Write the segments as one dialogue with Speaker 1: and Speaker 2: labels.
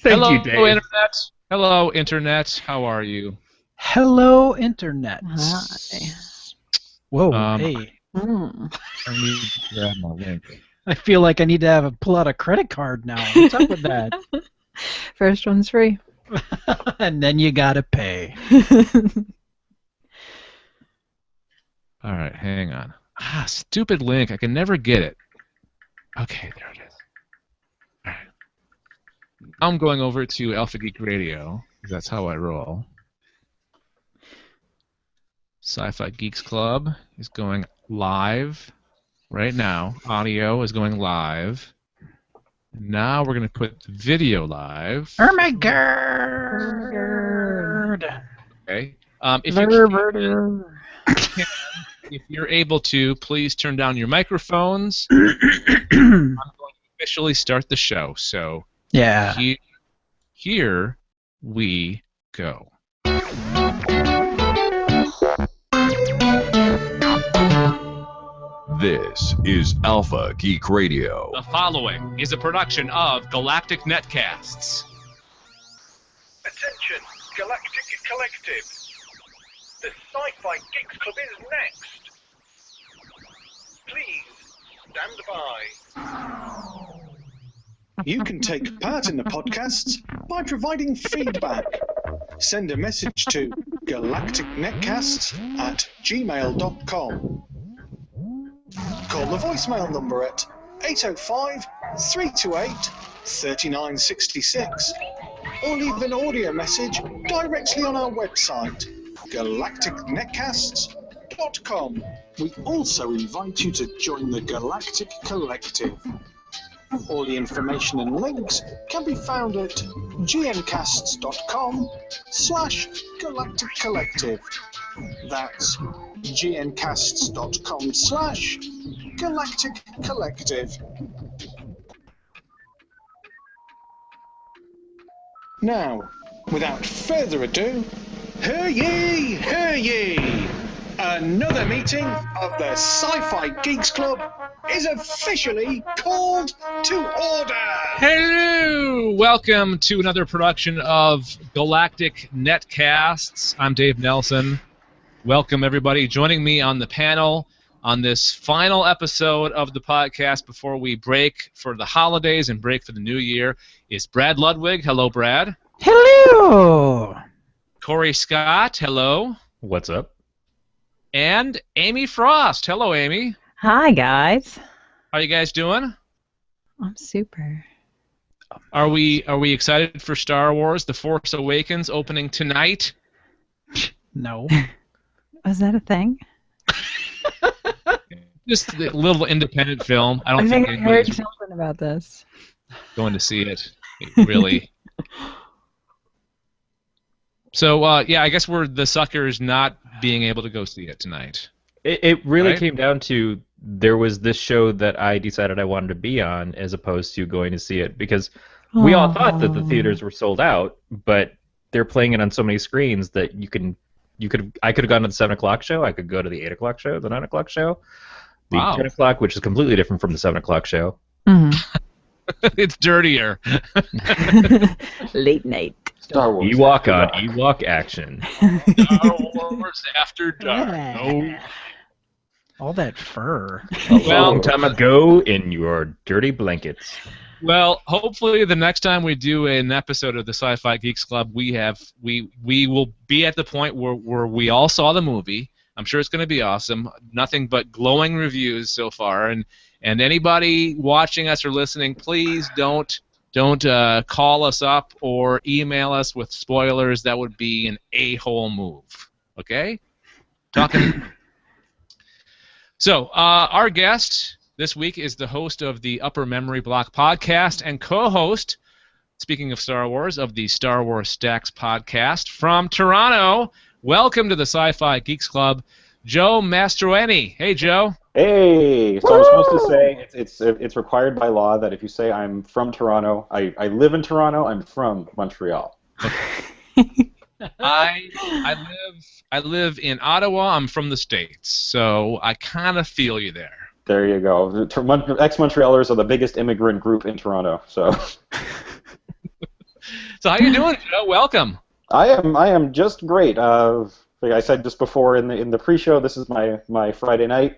Speaker 1: Hello,
Speaker 2: you, Dave.
Speaker 1: Internet. Hello, Internet. How are you?
Speaker 3: Hello, Internet.
Speaker 4: Hi.
Speaker 3: Whoa, hey.
Speaker 1: I need to grab my link.
Speaker 3: I feel like I need to pull out a credit card now. What's up with that?
Speaker 4: First one's free.
Speaker 3: And then you gotta pay.
Speaker 1: All right, hang on. Stupid link. I can never get it. Okay, there it is. All right. Now I'm going over to Alpha Geek Radio, because that's how I roll. SciFi Geeks Club is going live right now. Audio is going live. Now we're going to put the video live.
Speaker 3: Oh my god!
Speaker 1: Okay. If you're able to, please turn down your microphones. I'm going to officially start the show. So
Speaker 3: yeah.
Speaker 1: Here we go.
Speaker 5: This is Alpha Geek Radio.
Speaker 1: The following is a production of Galactic Netcasts.
Speaker 6: Attention, Galactic Collective. The SciFi Geeks Club is next. Please, stand by.
Speaker 7: You can take part in the podcasts by providing feedback. Send a message to galacticnetcasts@gmail.com. Call the voicemail number at 805-328-3966 or leave an audio message directly on our website, galacticnetcasts.com. We also invite you to join the Galactic Collective. All the information and links can be found at gncasts.com/Galactic Collective. That's gncasts.com/Galactic Collective. Now, without further ado, hear ye, hear ye! Another meeting of the SciFi Geeks Club is officially called to order!
Speaker 1: Hello! Welcome to another production of Galactic Netcasts. I'm Dave Nelson. Welcome, everybody. Joining me on the panel on this final episode of the podcast before we break for the holidays and break for the new year is Brad Ludwig. Hello, Brad.
Speaker 3: Hello!
Speaker 1: Corey Scott. Hello.
Speaker 2: What's up?
Speaker 1: And Amy Frost. Hello, Amy.
Speaker 4: Hi, guys.
Speaker 1: How you guys doing?
Speaker 4: I'm super.
Speaker 1: Are we excited for Star Wars: The Force Awakens opening tonight?
Speaker 3: No.
Speaker 4: Was that a thing?
Speaker 1: Just a little independent film. I
Speaker 4: I
Speaker 1: don't think
Speaker 4: think I heard
Speaker 1: anybody's
Speaker 4: something about this.
Speaker 1: going to see it, really. So, yeah, I guess we're the suckers not being able to go see it tonight.
Speaker 2: It really
Speaker 1: Right?
Speaker 2: came down to there was this show that I decided I wanted to be on as opposed to going to see it because we all thought that the theaters were sold out, but they're playing it on so many screens that I could have gone to the 7 o'clock show, I could go to the 8 o'clock show, the 9 o'clock show, the
Speaker 1: Wow.
Speaker 2: 10 o'clock, which is completely different from the 7 o'clock show.
Speaker 4: Mhm.
Speaker 1: It's dirtier.
Speaker 4: Late night.
Speaker 8: Star Wars.
Speaker 2: Ewok on Ewok action.
Speaker 1: Star Wars After Dark. No.
Speaker 3: All that fur.
Speaker 2: A long time ago in your dirty blankets.
Speaker 1: Well, hopefully the next time we do an episode of the Sci-Fi Geeks Club, we will be at the point where we all saw the movie. I'm sure it's going to be awesome. Nothing but glowing reviews so far. And anybody watching us or listening, please don't call us up or email us with spoilers. That would be an a-hole move. Okay? Talking. So, our guest this week is the host of the Upper Memory Block podcast and co-host, speaking of Star Wars, of the Star Wars Stacks podcast from Toronto. Welcome to the Sci-Fi Geeks Club, Joe Mastroianni. Hey, Joe.
Speaker 8: Hey, so I'm supposed to say it's required by law that if you say I'm from Toronto, I live in Toronto, I'm from Montreal.
Speaker 1: I live in Ottawa. I'm from the States, so I kind of feel you there.
Speaker 8: There you go. Ex-Montrealers are the biggest immigrant group in Toronto. So
Speaker 1: So how you doing, Joe? Welcome.
Speaker 8: I am just great. Like I said just before in the pre-show, this is my Friday night.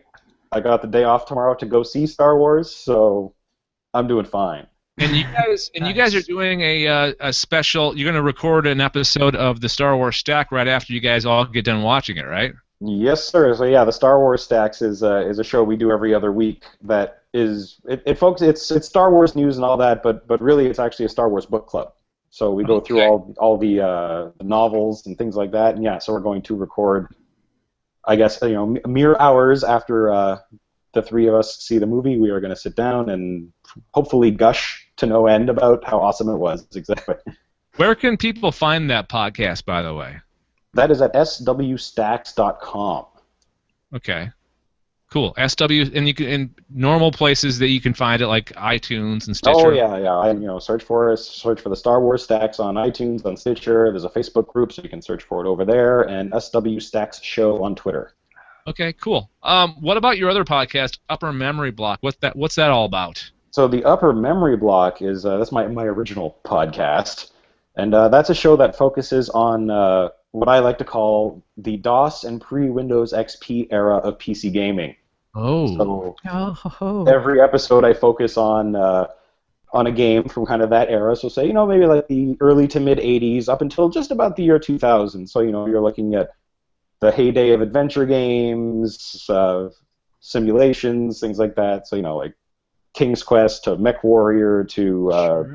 Speaker 8: I got the day off tomorrow to go see Star Wars, so I'm doing fine.
Speaker 1: And you guys are doing a special. You're going to record an episode of the Star Wars Stack right after you guys all get done watching it, right?
Speaker 8: Yes, sir. So yeah, the Star Wars Stacks is a show we do every other week. That is it's Star Wars news and all that, but really it's actually a Star Wars book club. So we go through all the novels and things like that, and yeah, so we're going to record, I guess, mere hours after the three of us see the movie. We are going to sit down and hopefully gush to no end about how awesome it was. Exactly.
Speaker 1: Where can people find that podcast, by the way?
Speaker 8: That is at swstacks.com.
Speaker 1: Okay. Cool. SW, and you can in normal places that you can find it, like iTunes and Stitcher.
Speaker 8: Oh yeah. Search for the Star Wars Stacks on iTunes, on Stitcher. There's a Facebook group, so you can search for it over there, and SW Stacks Show on Twitter.
Speaker 1: Okay, cool. What about your other podcast, Upper Memory Block? What's that all about?
Speaker 8: So the Upper Memory Block is that's my original podcast, and that's a show that focuses on what I like to call the DOS and pre-Windows XP era of PC gaming.
Speaker 1: Oh.
Speaker 8: So every episode I focus on a game from kind of that era. So say, maybe like the early to mid 80s up until just about the year 2000. So, you're looking at the heyday of adventure games, simulations, things like that. So, like King's Quest to Mech Warrior to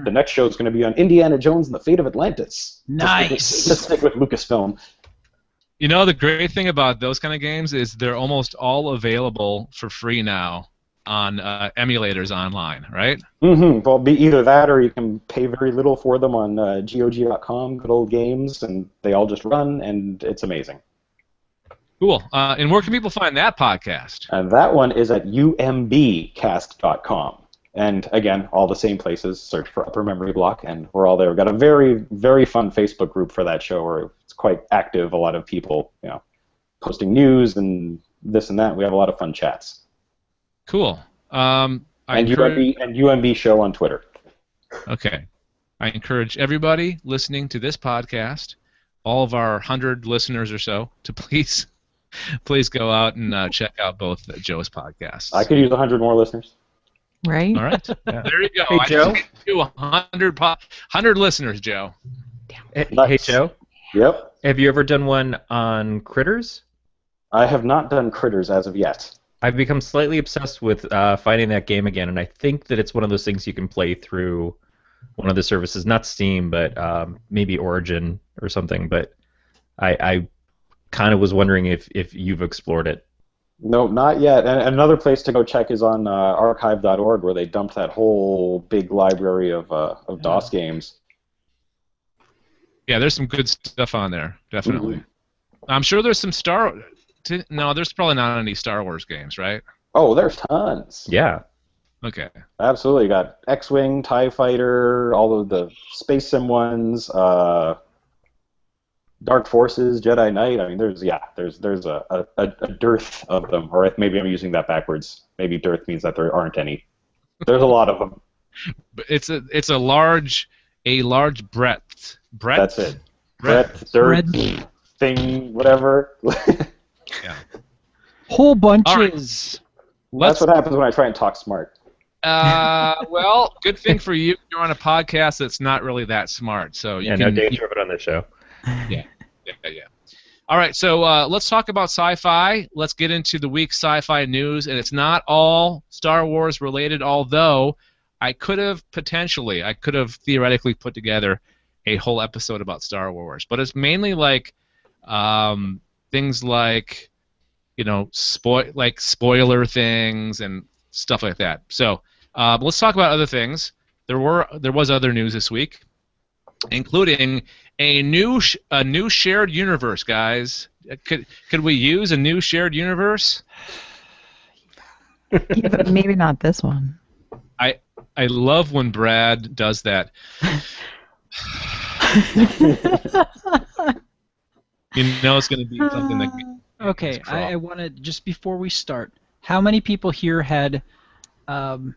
Speaker 8: the next show is going to be on Indiana Jones and the Fate of Atlantis.
Speaker 3: Nice.
Speaker 8: To stick with Lucasfilm.
Speaker 1: The great thing about those kind of games is they're almost all available for free now on emulators online, right?
Speaker 8: Mm-hmm. Well, be either that or you can pay very little for them on GOG.com, good old games, and they all just run, and it's amazing.
Speaker 1: Cool. And where can people find that podcast?
Speaker 8: And that one is at umbcast.com. And again, all the same places. Search for Upper Memory Block, and we're all there. We've got a very, very fun Facebook group for that show where it's quite active. A lot of people, posting news and this and that. We have a lot of fun chats.
Speaker 1: Cool.
Speaker 8: And UMB show on Twitter.
Speaker 1: Okay. I encourage everybody listening to this podcast, all of our 100 listeners or so, to please go out and check out both Joe's podcasts.
Speaker 8: I could use 100 more listeners.
Speaker 4: Right?
Speaker 1: All right. Yeah. There you go.
Speaker 2: Hey, Joe.
Speaker 1: 100 listeners, Joe.
Speaker 2: Hey, Joe.
Speaker 8: Yep.
Speaker 2: Have you ever done one on Critters?
Speaker 8: I have not done Critters as of yet.
Speaker 2: I've become slightly obsessed with finding that game again, and I think that it's one of those things you can play through one of the services, not Steam, but maybe Origin or something. But I kind of was wondering if you've explored it.
Speaker 8: No, not yet. And another place to go check is on archive.org, where they dumped that whole big library of DOS games.
Speaker 1: Yeah, there's some good stuff on there, definitely. Mm-hmm. I'm sure there's some No, there's probably not any Star Wars games, right?
Speaker 8: Oh, there's tons.
Speaker 2: Yeah.
Speaker 1: Okay.
Speaker 8: Absolutely. You got X-Wing, TIE Fighter, all of the Space Sim ones, Dark Forces, Jedi Knight. I mean, there's a dearth of them. Or maybe I'm using that backwards. Maybe dearth means that there aren't any. There's a lot of them.
Speaker 1: It's a large breadth.
Speaker 8: That's it. Breadth, dearth, thing, whatever.
Speaker 1: Yeah.
Speaker 3: Whole bunches.
Speaker 1: Right.
Speaker 8: That's what happens when I try and talk smart.
Speaker 1: Well, good thing for you. You're on a podcast that's not really that smart, so
Speaker 2: no danger of it on this show.
Speaker 1: Yeah. All right, so let's talk about sci-fi. Let's get into the week's sci-fi news, and it's not all Star Wars related, although I could have theoretically put together a whole episode about Star Wars, but it's mainly like things like spoiler things and stuff like that. So let's talk about other things. There was other news this week, including a new shared universe, guys. Could we use a new shared universe?
Speaker 4: Yeah, but maybe not this one.
Speaker 1: I love when Brad does that. It's going to be something that.
Speaker 3: Okay, I want to, just before we start, how many people here had, hang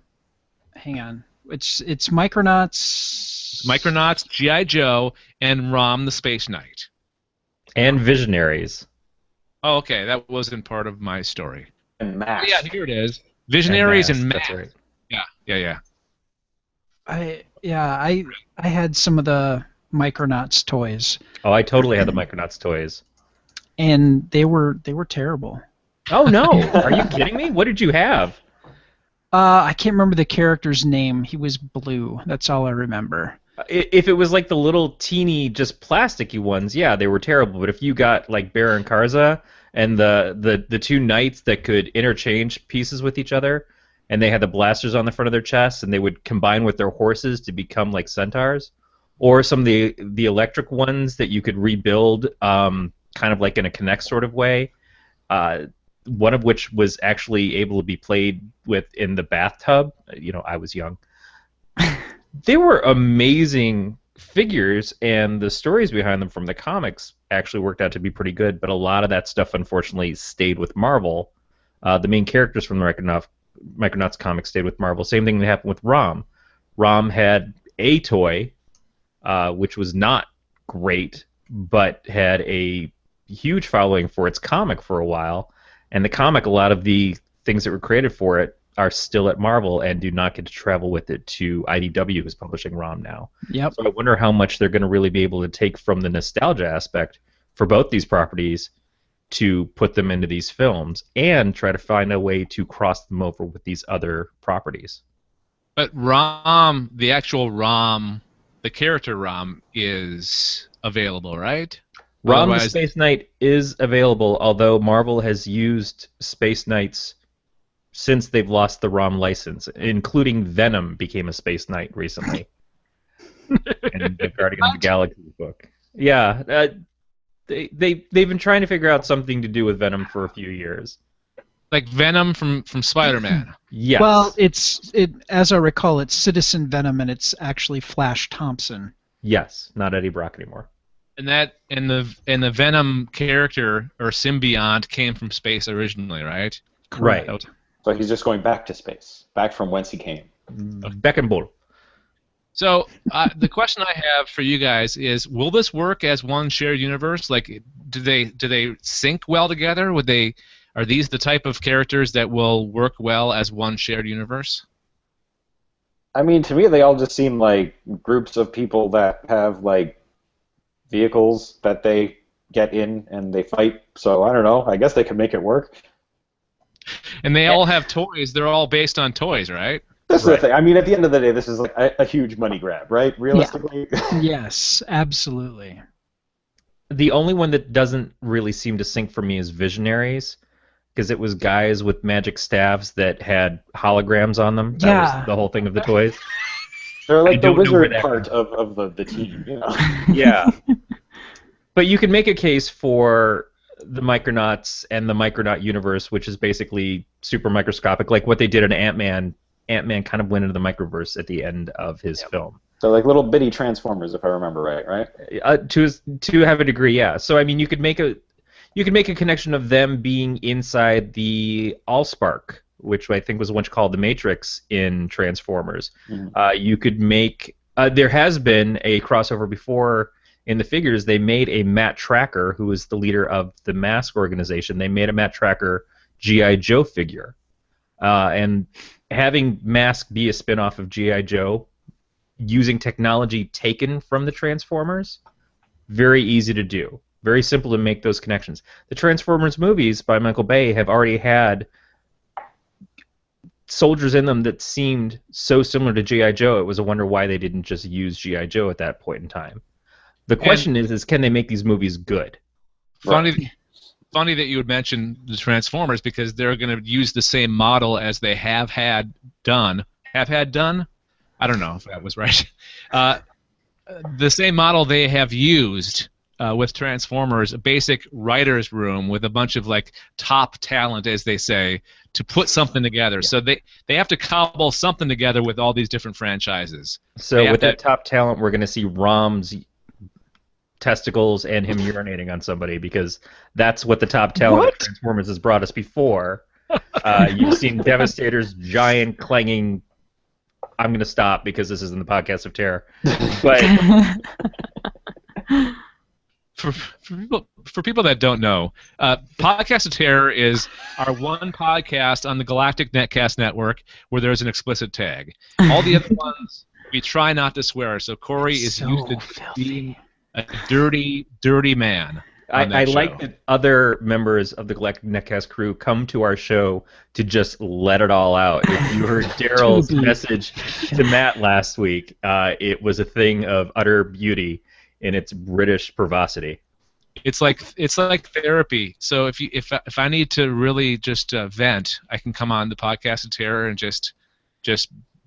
Speaker 3: on, It's Micronauts.
Speaker 1: Micronauts, G.I. Joe, and Rom the Space Knight.
Speaker 2: And Visionaries.
Speaker 1: Oh, okay, that wasn't part of my story.
Speaker 8: And M.A.S.K.
Speaker 1: Yeah, here it is. Visionaries and
Speaker 2: That's
Speaker 1: M.A.S.K.
Speaker 2: right.
Speaker 1: Yeah.
Speaker 3: I had some of the Micronauts toys,
Speaker 2: Oh, I totally had the Micronauts toys.
Speaker 3: and they were terrible.
Speaker 2: Oh no! Are you kidding me? What did you have?
Speaker 3: I can't remember the character's name. He was blue. That's all I remember.
Speaker 2: If it was like the little teeny, just plasticky ones, yeah, they were terrible. But if you got like Baron Karza and the two knights that could interchange pieces with each other, and they had the blasters on the front of their chests, and they would combine with their horses to become like centaurs, or some of the electric ones that you could rebuild, kind of like in a Kinect sort of way. One of which was actually able to be played with in the bathtub. I was young. They were amazing figures, and the stories behind them from the comics actually worked out to be pretty good, but a lot of that stuff, unfortunately, stayed with Marvel. The main characters from the Micronauts comics stayed with Marvel. Same thing that happened with Rom. Rom had a toy, which was not great, but had a huge following for its comic for a while. And the comic, a lot of the things that were created for it are still at Marvel and do not get to travel with it to IDW, who's publishing ROM now.
Speaker 3: Yep.
Speaker 2: So I wonder how much they're going to really be able to take from the nostalgia aspect for both these properties to put them into these films and try to find a way to cross them over with these other properties.
Speaker 1: But ROM, the actual ROM, the character ROM is available, right?
Speaker 2: ROM the
Speaker 1: Otherwise-
Speaker 2: Space Knight is available, although Marvel has used Space Knights since they've lost the ROM license, including Venom became a Space Knight recently. In the Guardians of the Galaxy book. Yeah, they've been trying to figure out something to do with Venom for a few years.
Speaker 1: Like Venom from Spider-Man.
Speaker 2: Yes.
Speaker 3: Well, as I recall, it's Citizen Venom, and it's actually Flash Thompson.
Speaker 2: Yes, not Eddie Brock anymore.
Speaker 1: And the Venom character or symbiote came from space originally, right?
Speaker 2: Right.
Speaker 1: That was-
Speaker 8: So he's just going back to space, back from whence he came.
Speaker 2: Beckenbull.
Speaker 1: So the question I have for you guys is: will this work as one shared universe? Like, do they sync well together? Are these the type of characters that will work well as one shared universe?
Speaker 8: I mean, to me, they all just seem like groups of people that have like vehicles that they get in and they fight. So I don't know. I guess they can make it work.
Speaker 1: And they all have toys. They're all based on toys, right?
Speaker 8: This is the thing. I mean, at the end of the day, this is like a huge money grab, right? Realistically.
Speaker 3: Yes, absolutely.
Speaker 2: The only one that doesn't really seem to sync for me is Visionaries, because it was guys with magic staffs that had holograms on them. That was the whole thing of the toys.
Speaker 8: They're like the
Speaker 2: don't know where
Speaker 8: wizard
Speaker 2: that
Speaker 8: part of the team, you know?
Speaker 2: Yeah. But you can make a case for the Micronauts and the Micronaut universe, which is basically super microscopic, like what they did in Ant-Man. Ant-Man kind of went into the microverse at the end of his film.
Speaker 8: So like little bitty Transformers, if I remember right?
Speaker 2: To have a degree, yeah. So I mean, you could make a connection of them being inside the Allspark, which I think was once called the Matrix in Transformers.
Speaker 8: Mm-hmm.
Speaker 2: You could make there has been a crossover before in the figures. They made a Matt Tracker, who was the leader of the M.A.S.K organization. They made a Matt Tracker G.I. Joe figure, and having M.A.S.K be a spin-off of G.I. Joe using technology taken from the Transformers, very easy to do. Very simple to make those connections. The Transformers movies by Michael Bay have already had soldiers in them that seemed so similar to G.I. Joe, it was a wonder why they didn't just use G.I. Joe at that point in time. The question is can they make these movies good?
Speaker 1: Funny that you would mention the Transformers, because they're going to use the same model as they have had done. Have had done? I don't know if that was right. The same model they have used with Transformers, a basic writer's room with a bunch of like top talent, as they say, to put something together. Yeah. So they have to cobble something together with all these different franchises.
Speaker 2: So with that top talent, we're going to see Rom's testicles and him urinating on somebody, because that's what the top talent of Transformers has brought us before. You've seen Devastator's giant clanging I'm going to stop because this isn't the podcast of terror. But
Speaker 1: for people that don't know, Podcast of Terror is our one podcast on the Galactic Netcast Network where there's an explicit tag. All the other ones, we try not to swear. So Corey is
Speaker 3: So
Speaker 1: used to
Speaker 3: filthy.
Speaker 1: being a dirty, dirty man.
Speaker 2: I like that other members of the Galactic Netcast crew come to our show to just let it all out. If you heard Daryl's message to Matt last week, it was a thing of utter beauty in its British provocity.
Speaker 1: It's like therapy. So if I need to really just vent, I can come on the Podcast of Terror and just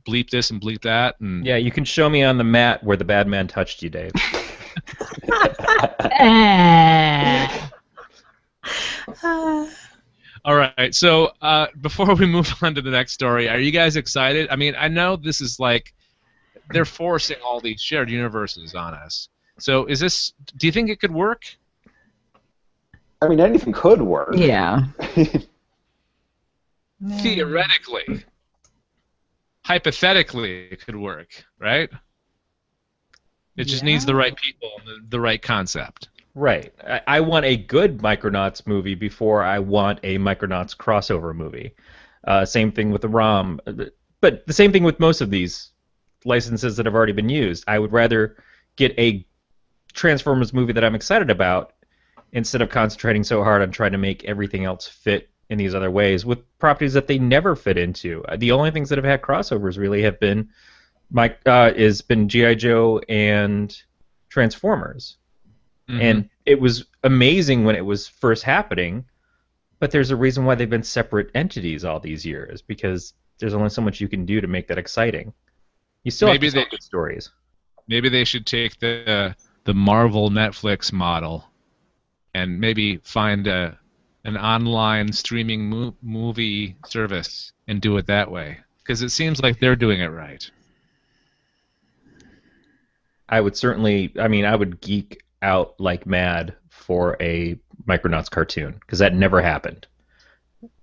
Speaker 1: bleep this and bleep that. And
Speaker 2: Yeah, you can show me on the mat where the bad man touched you, Dave.
Speaker 1: All right. So before we move on to the next story, are you guys excited? I mean, I know this is like they're forcing all these shared universes on us. So do you think it could work?
Speaker 8: I mean, anything could work.
Speaker 4: Yeah.
Speaker 1: Theoretically. Hypothetically, it could work, right? It just needs the right people and the right concept.
Speaker 2: Right. I want a good Micronauts movie before I want a Micronauts crossover movie. Same thing with the ROM. But the same thing with most of these licenses that have already been used. I would rather get a Transformers movie that I'm excited about instead of concentrating so hard on trying to make everything else fit in these other ways with properties that they never fit into. The only things that have had crossovers really have been G.I. Joe and Transformers.
Speaker 1: Mm-hmm.
Speaker 2: And it was amazing when it was first happening, but there's a reason why they've been separate entities all these years, because there's only so much you can do to make that exciting. You still have to tell good stories.
Speaker 1: Maybe they should take the Marvel Netflix model and maybe find an online streaming movie service and do it that way, because it seems like they're doing it right.
Speaker 2: I would geek out like mad for a Micronauts cartoon, because that never happened.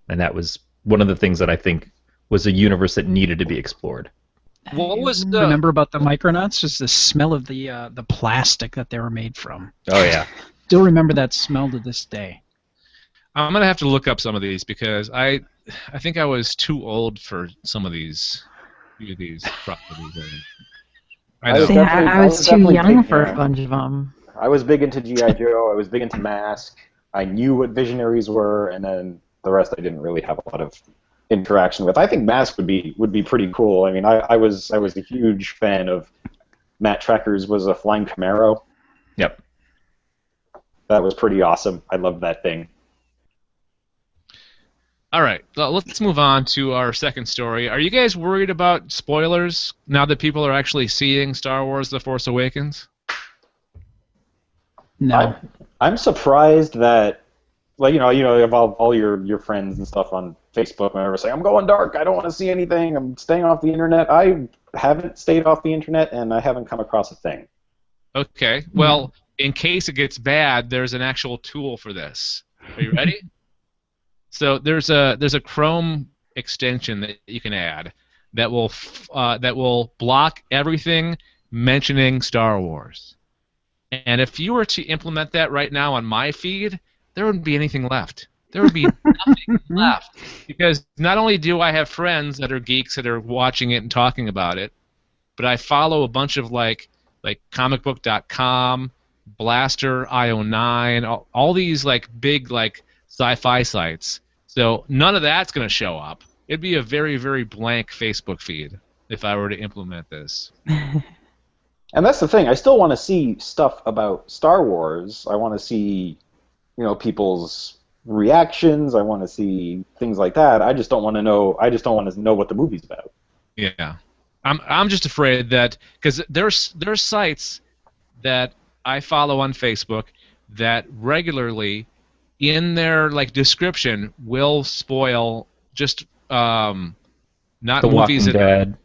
Speaker 2: And that was one of the things that I think was a universe that needed to be explored.
Speaker 1: What was
Speaker 3: remember about the Micronauts? Just the smell of the plastic that they were made from.
Speaker 2: Oh, yeah.
Speaker 3: Still remember that smell to this day.
Speaker 1: I'm going to have to look up some of these, because I think I was too old for some of these properties.
Speaker 4: I was too young for a bunch of them.
Speaker 8: I was big into G.I. Joe. I was big into M.A.S.K. I knew what Visionaries were, and then the rest I didn't really have a lot of interaction with. I think M.A.S.K. would be pretty cool. I mean, I was a huge fan of Matt Trekker's was a Flying Camaro.
Speaker 2: Yep.
Speaker 8: That was pretty awesome. I loved that thing.
Speaker 1: All right, well, let's move on to our second story. Are you guys worried about spoilers now that people are actually seeing Star Wars: The Force Awakens?
Speaker 3: No.
Speaker 8: I'm surprised that, like, you have all your friends and stuff on Facebook, whenever say, I'm going dark, I don't want to see anything, I'm staying off the internet. I haven't stayed off the internet, and I haven't come across a thing.
Speaker 1: Okay, well, in case it gets bad, there's an actual tool for this. Are you ready? So there's a Chrome extension that you can add that will block everything mentioning Star Wars. And if you were to implement that right now on my feed, there wouldn't be anything left. There would be nothing left, because not only do I have friends that are geeks that are watching it and talking about it, but I follow a bunch of like comicbook.com, Blaster, IO9, all these like big like sci-fi sites. So none of that's going to show up. It'd be a very, very blank Facebook feed if I were to implement this.
Speaker 8: And that's the thing. I still want to see stuff about Star Wars. I want to see, people's reactions. I want to see things like that. I just don't want to know. I just don't want to know what the movie's about.
Speaker 1: Yeah, I'm just afraid that, because there's sites that I follow on Facebook that regularly, in their like description, will spoil just not
Speaker 2: The
Speaker 1: movies
Speaker 2: Walking Dead.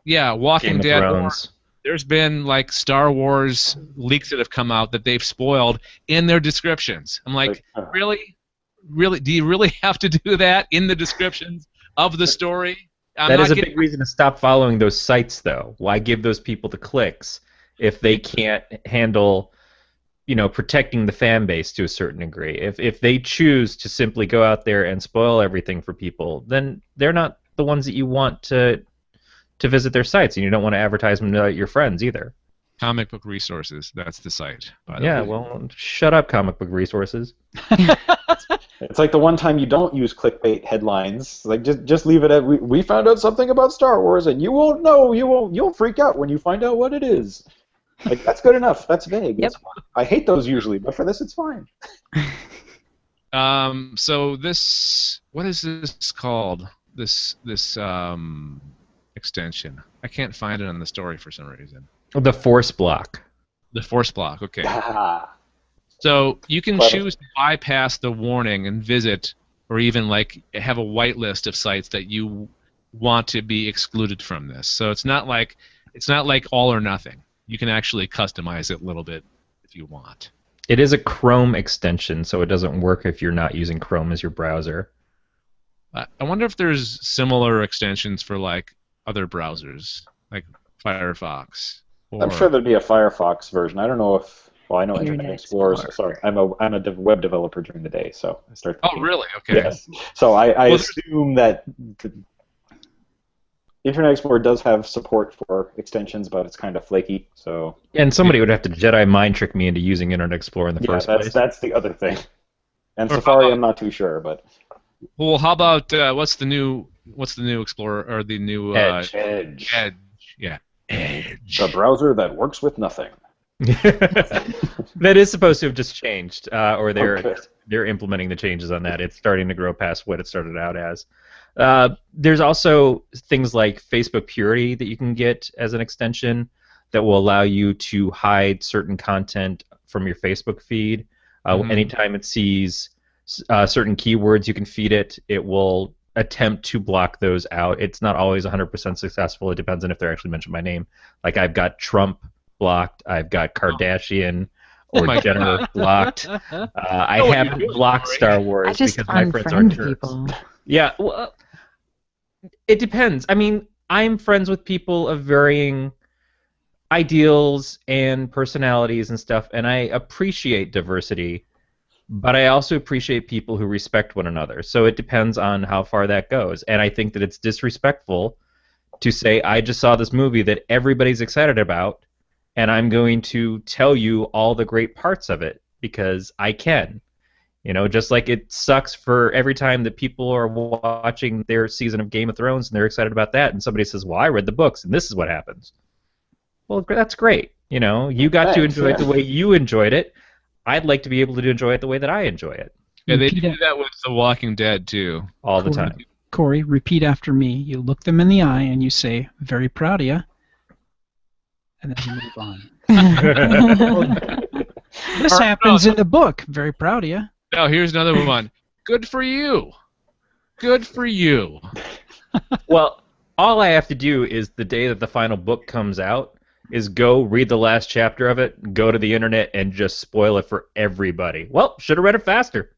Speaker 1: Yeah, Walking
Speaker 2: Game of
Speaker 1: Dead.
Speaker 2: Thrones.
Speaker 1: There's been like Star Wars leaks that have come out that they've spoiled in their descriptions. I'm like, really? Do you really have to do that in the descriptions of the story?
Speaker 2: That is a big reason to stop following those sites, though. Why give those people the clicks if they can't handle, protecting the fan base to a certain degree? If they choose to simply go out there and spoil everything for people, then they're not the ones that you want to visit their sites, and you don't want to advertise them to your friends either.
Speaker 1: Comic Book Resources, that's the site, by the way.
Speaker 2: Yeah, well, shut up, Comic Book Resources.
Speaker 8: It's like the one time you don't use clickbait headlines. Like just leave it at we found out something about Star Wars, and you won't know. You'll freak out when you find out what it is. Like that's good enough. That's vague.
Speaker 4: Yep.
Speaker 8: I hate those usually, but for this it's fine.
Speaker 1: So this, what is this called? This extension. I can't find it on the story for some reason.
Speaker 2: The Force Block.
Speaker 1: The Force Block. Okay.
Speaker 8: Ah.
Speaker 1: So you can
Speaker 8: Clever.
Speaker 1: choose to bypass the warning and visit, or even like have a whitelist of sites that you want to be excluded from this. So it's not like all or nothing. You can actually customize it a little bit if you want.
Speaker 2: It is a Chrome extension, so it doesn't work if you're not using Chrome as your browser.
Speaker 1: I wonder if there's similar extensions for like other browsers, like Firefox.
Speaker 8: I'm sure there'd be a Firefox version. I don't know if. Well, I know Internet Explorer. Sorry, I'm a web developer during the day, so I start.
Speaker 1: Oh, really? Okay.
Speaker 8: Yes. So I assume that the Internet Explorer does have support for extensions, but it's kind of flaky. So.
Speaker 2: And somebody would have to Jedi mind trick me into using Internet Explorer in the first place.
Speaker 8: That's the other thing. And Safari, I'm not too sure, but.
Speaker 1: Well, how about what's the new Explorer or the new
Speaker 2: Edge?
Speaker 8: Edge.
Speaker 1: Yeah. Edge.
Speaker 8: The browser that works with nothing.
Speaker 2: That is supposed to have just changed, or they're implementing the changes on that. It's starting to grow past what it started out as. There's also things like Facebook Purity that you can get as an extension that will allow you to hide certain content from your Facebook feed. Anytime it sees certain keywords you can feed it, it will attempt to block those out. It's not always 100% successful. It depends on if they're actually mentioned by name. Like I've got Trump blocked, I've got Kardashian or Jenner blocked. I haven't blocked Star Wars because my friends are
Speaker 4: people.
Speaker 2: Yeah, well, it depends. I mean, I'm friends with people of varying ideals and personalities and stuff, and I appreciate diversity, but I also appreciate people who respect one another. So it depends on how far that goes. And I think that it's disrespectful to say, I just saw this movie that everybody's excited about, and I'm going to tell you all the great parts of it because I can. Just like it sucks for every time that people are watching their season of Game of Thrones and they're excited about that, and somebody says, well, I read the books, and this is what happens. Well, that's great. You got to enjoy it the way you enjoyed it. I'd like to be able to enjoy it the way that I enjoy it.
Speaker 1: Yeah, they do that with The Walking Dead, too.
Speaker 2: All the time.
Speaker 3: Corey, repeat after me. You look them in the eye and you say, very proud of you. And then you move on. This happens in the book. Very proud of you.
Speaker 1: Now, here's another one. Good for you. Good for you.
Speaker 2: Well, all I have to do is the day that the final book comes out is go read the last chapter of it, go to the internet, and just spoil it for everybody. Well, should have read it faster.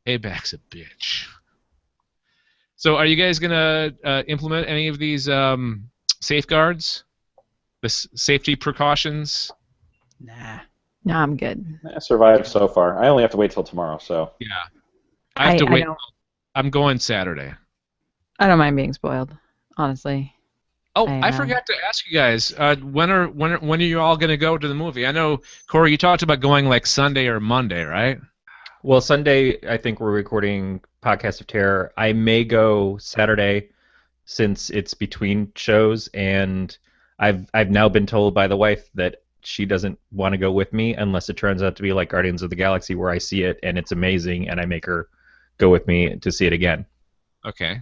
Speaker 1: Payback's a bitch. So are you guys going to implement any of these safeguards? The safety precautions?
Speaker 3: Nah.
Speaker 4: No, I'm good.
Speaker 8: I survived so far. I only have to wait till tomorrow, so.
Speaker 1: Yeah. I have to wait. I'm going Saturday.
Speaker 4: I don't mind being spoiled, honestly.
Speaker 1: Oh, I forgot to ask you guys. When are you all going to go to the movie? I know, Corey, you talked about going like Sunday or Monday, right?
Speaker 2: Well, Sunday, I think we're recording Podcast of Terror. I may go Saturday since it's between shows, and I've now been told by the wife that she doesn't want to go with me unless it turns out to be like Guardians of the Galaxy, where I see it and it's amazing, and I make her go with me to see it again.
Speaker 1: Okay.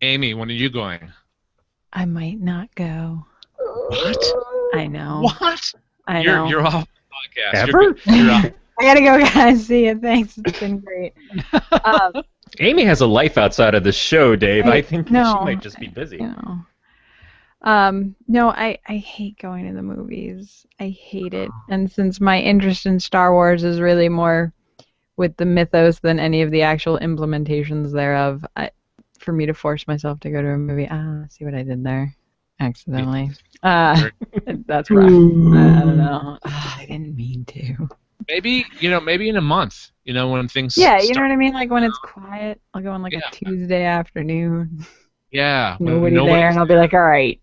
Speaker 1: Amy, when are you going?
Speaker 4: I might not go.
Speaker 1: What?
Speaker 4: I know.
Speaker 1: What?
Speaker 4: I know.
Speaker 1: You're off the podcast.
Speaker 2: Ever?
Speaker 1: You're off.
Speaker 4: I gotta go, guys. See you. Thanks. It's been great.
Speaker 2: Amy has a life outside of the show, Dave. I think she might just be busy.
Speaker 4: No, I hate going to the movies. I hate it. And since my interest in Star Wars is really more with the mythos than any of the actual implementations thereof. For me to force myself to go to a movie, see what I did there? Accidentally. That's rough. I don't know. I didn't mean to.
Speaker 1: Maybe in a month, when things
Speaker 4: Yeah, you
Speaker 1: start.
Speaker 4: know what I mean? Like when it's quiet, I'll go on like a Tuesday afternoon.
Speaker 1: Yeah.
Speaker 4: Nobody there, and I'll be like, all right,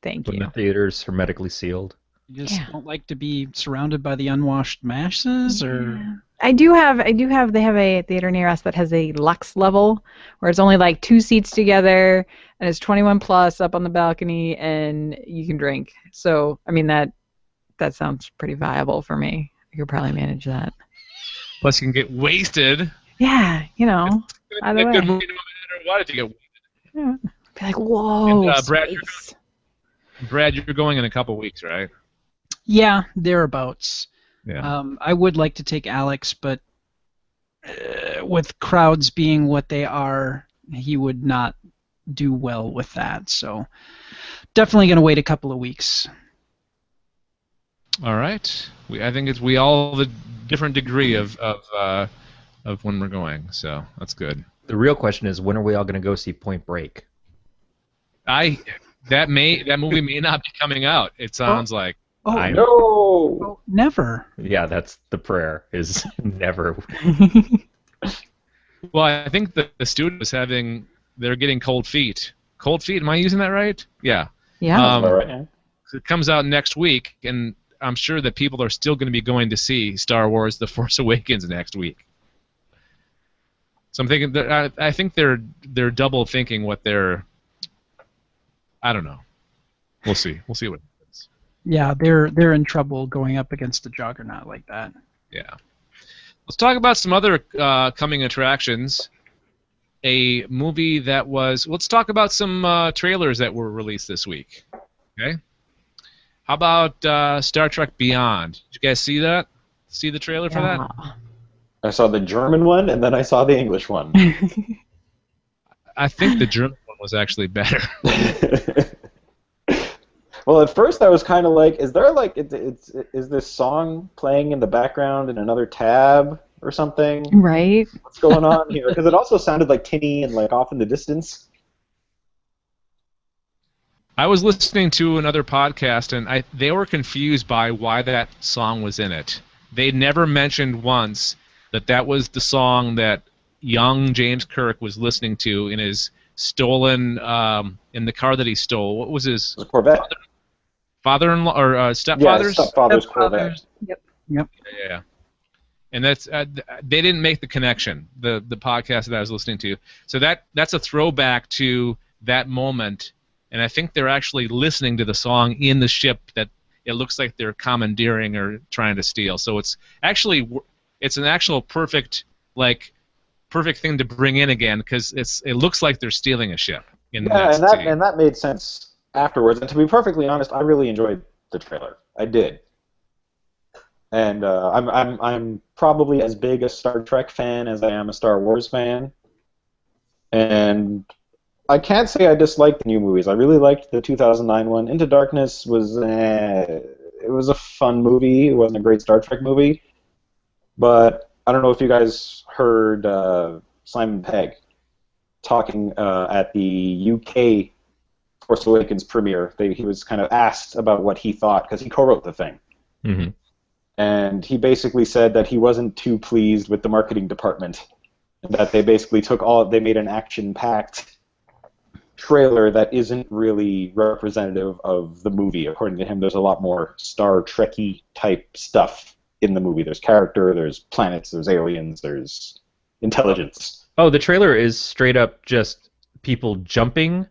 Speaker 4: thank
Speaker 2: When
Speaker 4: you.
Speaker 2: the theater's hermetically sealed.
Speaker 3: You just don't like to be surrounded by the unwashed masses, or?
Speaker 4: I do have. They have a theater near us that has a Lux level, where it's only like 2 seats together, and it's 21 plus up on the balcony, and you can drink. So, I mean that sounds pretty viable for me. I could probably manage that.
Speaker 1: Plus, you can get wasted.
Speaker 4: Yeah,
Speaker 1: It's
Speaker 4: either
Speaker 1: a
Speaker 4: way.
Speaker 1: good movie no matter what if you get wasted.
Speaker 4: Yeah. Be like, whoa,
Speaker 1: And,
Speaker 4: space.
Speaker 1: Brad, you're going in a couple weeks, right?
Speaker 3: Yeah, thereabouts.
Speaker 1: Yeah.
Speaker 3: I would like to take Alex, but with crowds being what they are, he would not do well with that. So definitely going to wait a couple of weeks.
Speaker 1: All right. I think we all have a different degree of when we're going, so that's good.
Speaker 2: The real question is, when are we all going to go see Point Break?
Speaker 1: That movie may not be coming out. It sounds like.
Speaker 3: Oh,
Speaker 8: No!
Speaker 3: oh, never.
Speaker 2: Yeah, that's the prayer, is never.
Speaker 1: Well, I think the studio is they're getting cold feet. Cold feet, am I using that right? Yeah.
Speaker 4: Yeah.
Speaker 8: All right.
Speaker 1: It comes out next week, and I'm sure that people are still going to be going to see Star Wars: The Force Awakens next week. So I'm thinking that I think they're double thinking what they're. I don't know. We'll see. We'll see what happens.
Speaker 3: Yeah, they're in trouble going up against a juggernaut like that.
Speaker 1: Yeah. Let's talk about some other coming attractions. A movie that was. Let's talk about some trailers that were released this week. Okay. How about Star Trek Beyond? Did you guys see that? See the trailer for that?
Speaker 8: I saw the German one, and then I saw the English one.
Speaker 1: I think the German one was actually better.
Speaker 8: Well, at first I was kind of like, is there like, is this song playing in the background in another tab or something?
Speaker 4: Right.
Speaker 8: What's going on here? Because it also sounded like tinny and like off in the distance.
Speaker 1: I was listening to another podcast, and they were confused by why that song was in it. They never mentioned once that was the song that young James Kirk was listening to in his stolen, in the car that he stole. What was his?
Speaker 8: It was a Corvette.
Speaker 1: Father-in-law or stepfather's?
Speaker 8: Yeah, stepfather's Corvette.
Speaker 3: Yep.
Speaker 1: Yeah. And that's they didn't make the connection. The podcast that I was listening to. So that's a throwback to that moment. And I think they're actually listening to the song in the ship that it looks like they're commandeering or trying to steal. So it's an actual perfect thing to bring in again because it looks like they're stealing a ship. And
Speaker 8: that made sense afterwards. And to be perfectly honest, I really enjoyed the trailer. I did. And I'm probably as big a Star Trek fan as I am a Star Wars fan. And I can't say I disliked the new movies. I really liked the 2009 one. Into Darkness was it was a fun movie. It wasn't a great Star Trek movie. But I don't know if you guys heard Simon Pegg talking at the UK Force Awakens premiere. He was kind of asked about what he thought because he co-wrote the thing.
Speaker 2: Mm-hmm.
Speaker 8: And he basically said that he wasn't too pleased with the marketing department. That they basically they made an action-packed trailer that isn't really representative of the movie. According to him, there's a lot more Star Trek-y type stuff in the movie. There's character, there's planets, there's aliens, there's intelligence.
Speaker 2: Oh, the trailer is straight up just people jumping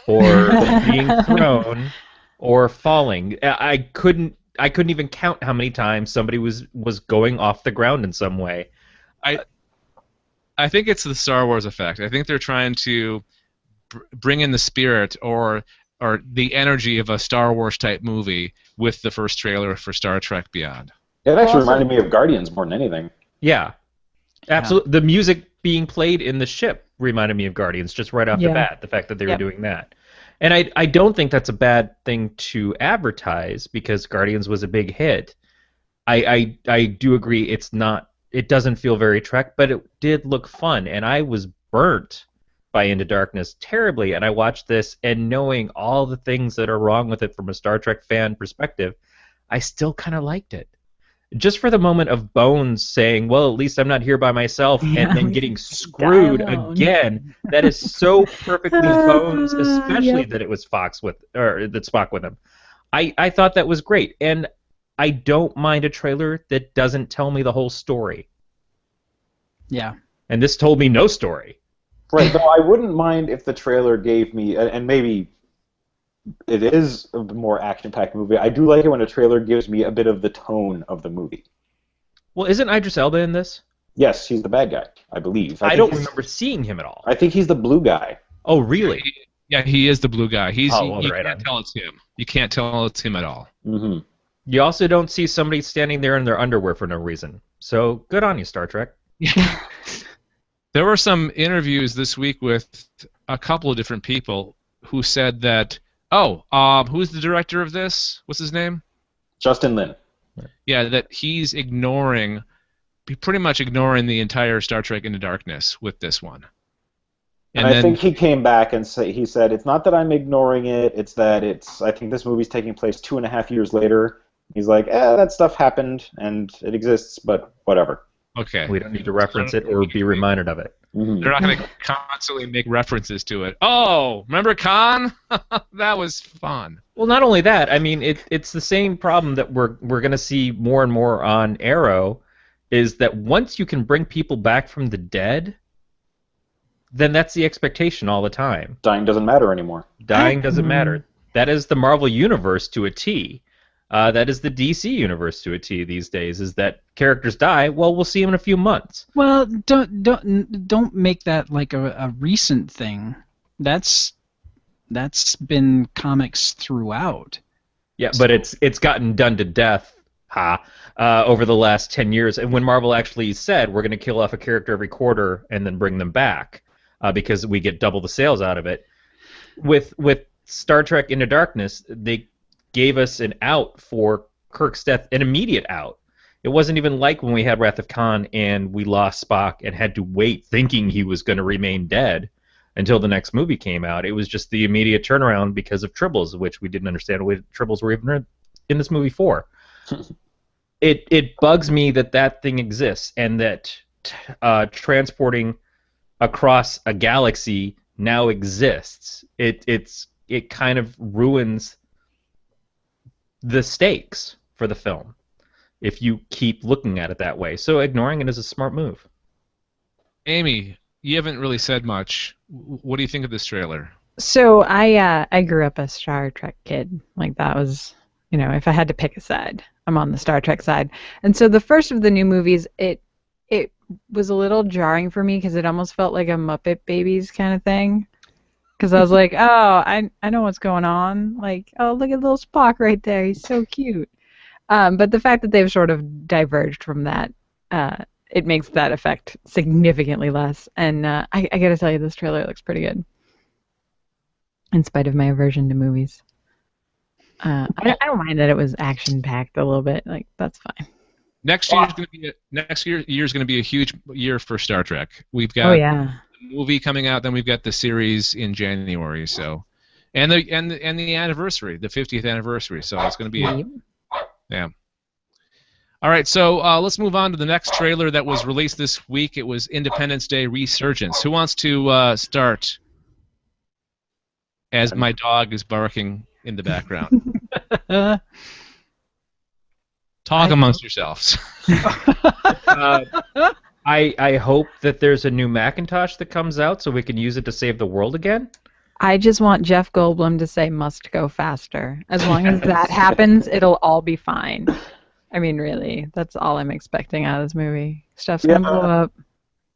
Speaker 2: or being thrown or falling. I couldn't even count how many times somebody was going off the ground in some way.
Speaker 1: I think it's the Star Wars effect. I think they're trying to bring in the spirit or the energy of a Star Wars type movie with the first trailer for Star Trek Beyond.
Speaker 8: It actually reminded me of Guardians more than anything.
Speaker 2: Yeah, absolutely. The music being played in the ship reminded me of Guardians just right off the bat. The fact that they were doing that, and I don't think that's a bad thing to advertise because Guardians was a big hit. I do agree it's it doesn't feel very Trek, but it did look fun, and I was burnt by Into Darkness terribly, and I watched this, and knowing all the things that are wrong with it from a Star Trek fan perspective, I still kind of liked it. Just for the moment of Bones saying, well, at least I'm not here by myself,
Speaker 4: Yeah,
Speaker 2: and then getting screwed again. That is so perfectly Bones, especially
Speaker 4: Yep.
Speaker 2: that it was that Spock with him. I thought that was great, and I don't mind a trailer that doesn't tell me the whole story.
Speaker 3: Yeah.
Speaker 2: And this told me no story.
Speaker 8: Right, though I wouldn't mind if the trailer gave me, and maybe it is a more action-packed movie. I do like it when a trailer gives me a bit of the tone of the movie.
Speaker 2: Well, isn't Idris Elba in this?
Speaker 8: Yes, he's the bad guy, I believe.
Speaker 2: I don't remember seeing him at all.
Speaker 8: I think he's the blue guy.
Speaker 2: Oh, really?
Speaker 1: Yeah, he is the blue guy. You
Speaker 2: right
Speaker 1: can't
Speaker 2: on.
Speaker 1: tell it's him. You can't tell it's him at all.
Speaker 8: Mm-hmm.
Speaker 2: You also don't see somebody standing there in their underwear for no reason. So good on you, Star Trek.
Speaker 1: There were some interviews this week with a couple of different people who said that, who's the director of this? What's his name?
Speaker 8: Justin Lin.
Speaker 1: Yeah, that he's pretty much ignoring the entire Star Trek Into Darkness with this one.
Speaker 8: And I think he came back and he said, it's not that I'm ignoring it, it's that I think this movie's taking place 2.5 years later. He's like, that stuff happened, and it exists, but whatever.
Speaker 1: Okay.
Speaker 2: We don't need to reference it or be reminded of it.
Speaker 8: Mm-hmm.
Speaker 1: They're not going to constantly make references to it. Oh, remember Khan? That was fun.
Speaker 2: Well, not only that, I mean, it's the same problem that we're going to see more and more on Arrow, is that once you can bring people back from the dead, then that's the expectation all the time.
Speaker 8: Dying doesn't matter anymore.
Speaker 2: Dying doesn't matter. That is the Marvel Universe to a T. That is the DC Universe to a T these days, is that characters die, well, we'll see them in a few months.
Speaker 3: Well, don't make that like a recent thing. That's been comics throughout.
Speaker 2: Yeah, but it's gotten done to death, over the last 10 years. And when Marvel actually said, we're going to kill off a character every quarter and then bring them back because we get double the sales out of it. With Star Trek Into Darkness, they gave us an out for Kirk's death, an immediate out. It wasn't even like when we had Wrath of Khan and we lost Spock and had to wait thinking he was going to remain dead until the next movie came out. It was just the immediate turnaround because of Tribbles, which we didn't understand what Tribbles were even in this movie for. It bugs me that thing exists and that transporting across a galaxy now exists. It kind of ruins the stakes for the film if you keep looking at it that way. So ignoring it is a smart move.
Speaker 1: Amy, you haven't really said much. What do you think of this trailer?
Speaker 4: So I grew up a Star Trek kid. Like that was, if I had to pick a side, I'm on the Star Trek side. And so the first of the new movies, it was a little jarring for me because it almost felt like a Muppet Babies kind of thing. Because I was like, I know what's going on. Like, oh, look at little Spock right there. He's so cute. But the fact that they've sort of diverged from that, it makes that effect significantly less. And I got to tell you, this trailer looks pretty good. In spite of my aversion to movies. I don't mind that it was action-packed a little bit. Like, that's fine.
Speaker 1: Next year's going to be a huge year for Star Trek. We've got the movie coming out, then we've got the series in January. So, and the anniversary, the 50th anniversary. So it's going to be yeah. All right, so let's move on to the next trailer that was released this week. It was Independence Day Resurgence. Who wants to start? As my dog is barking in the background. Talk amongst yourselves.
Speaker 2: I hope that there's a new Macintosh that comes out so we can use it to save the world again.
Speaker 4: I just want Jeff Goldblum to say "must go faster." As long as that happens, it'll all be fine. I mean, really, that's all I'm expecting out of this movie. Stuff's gonna blow up.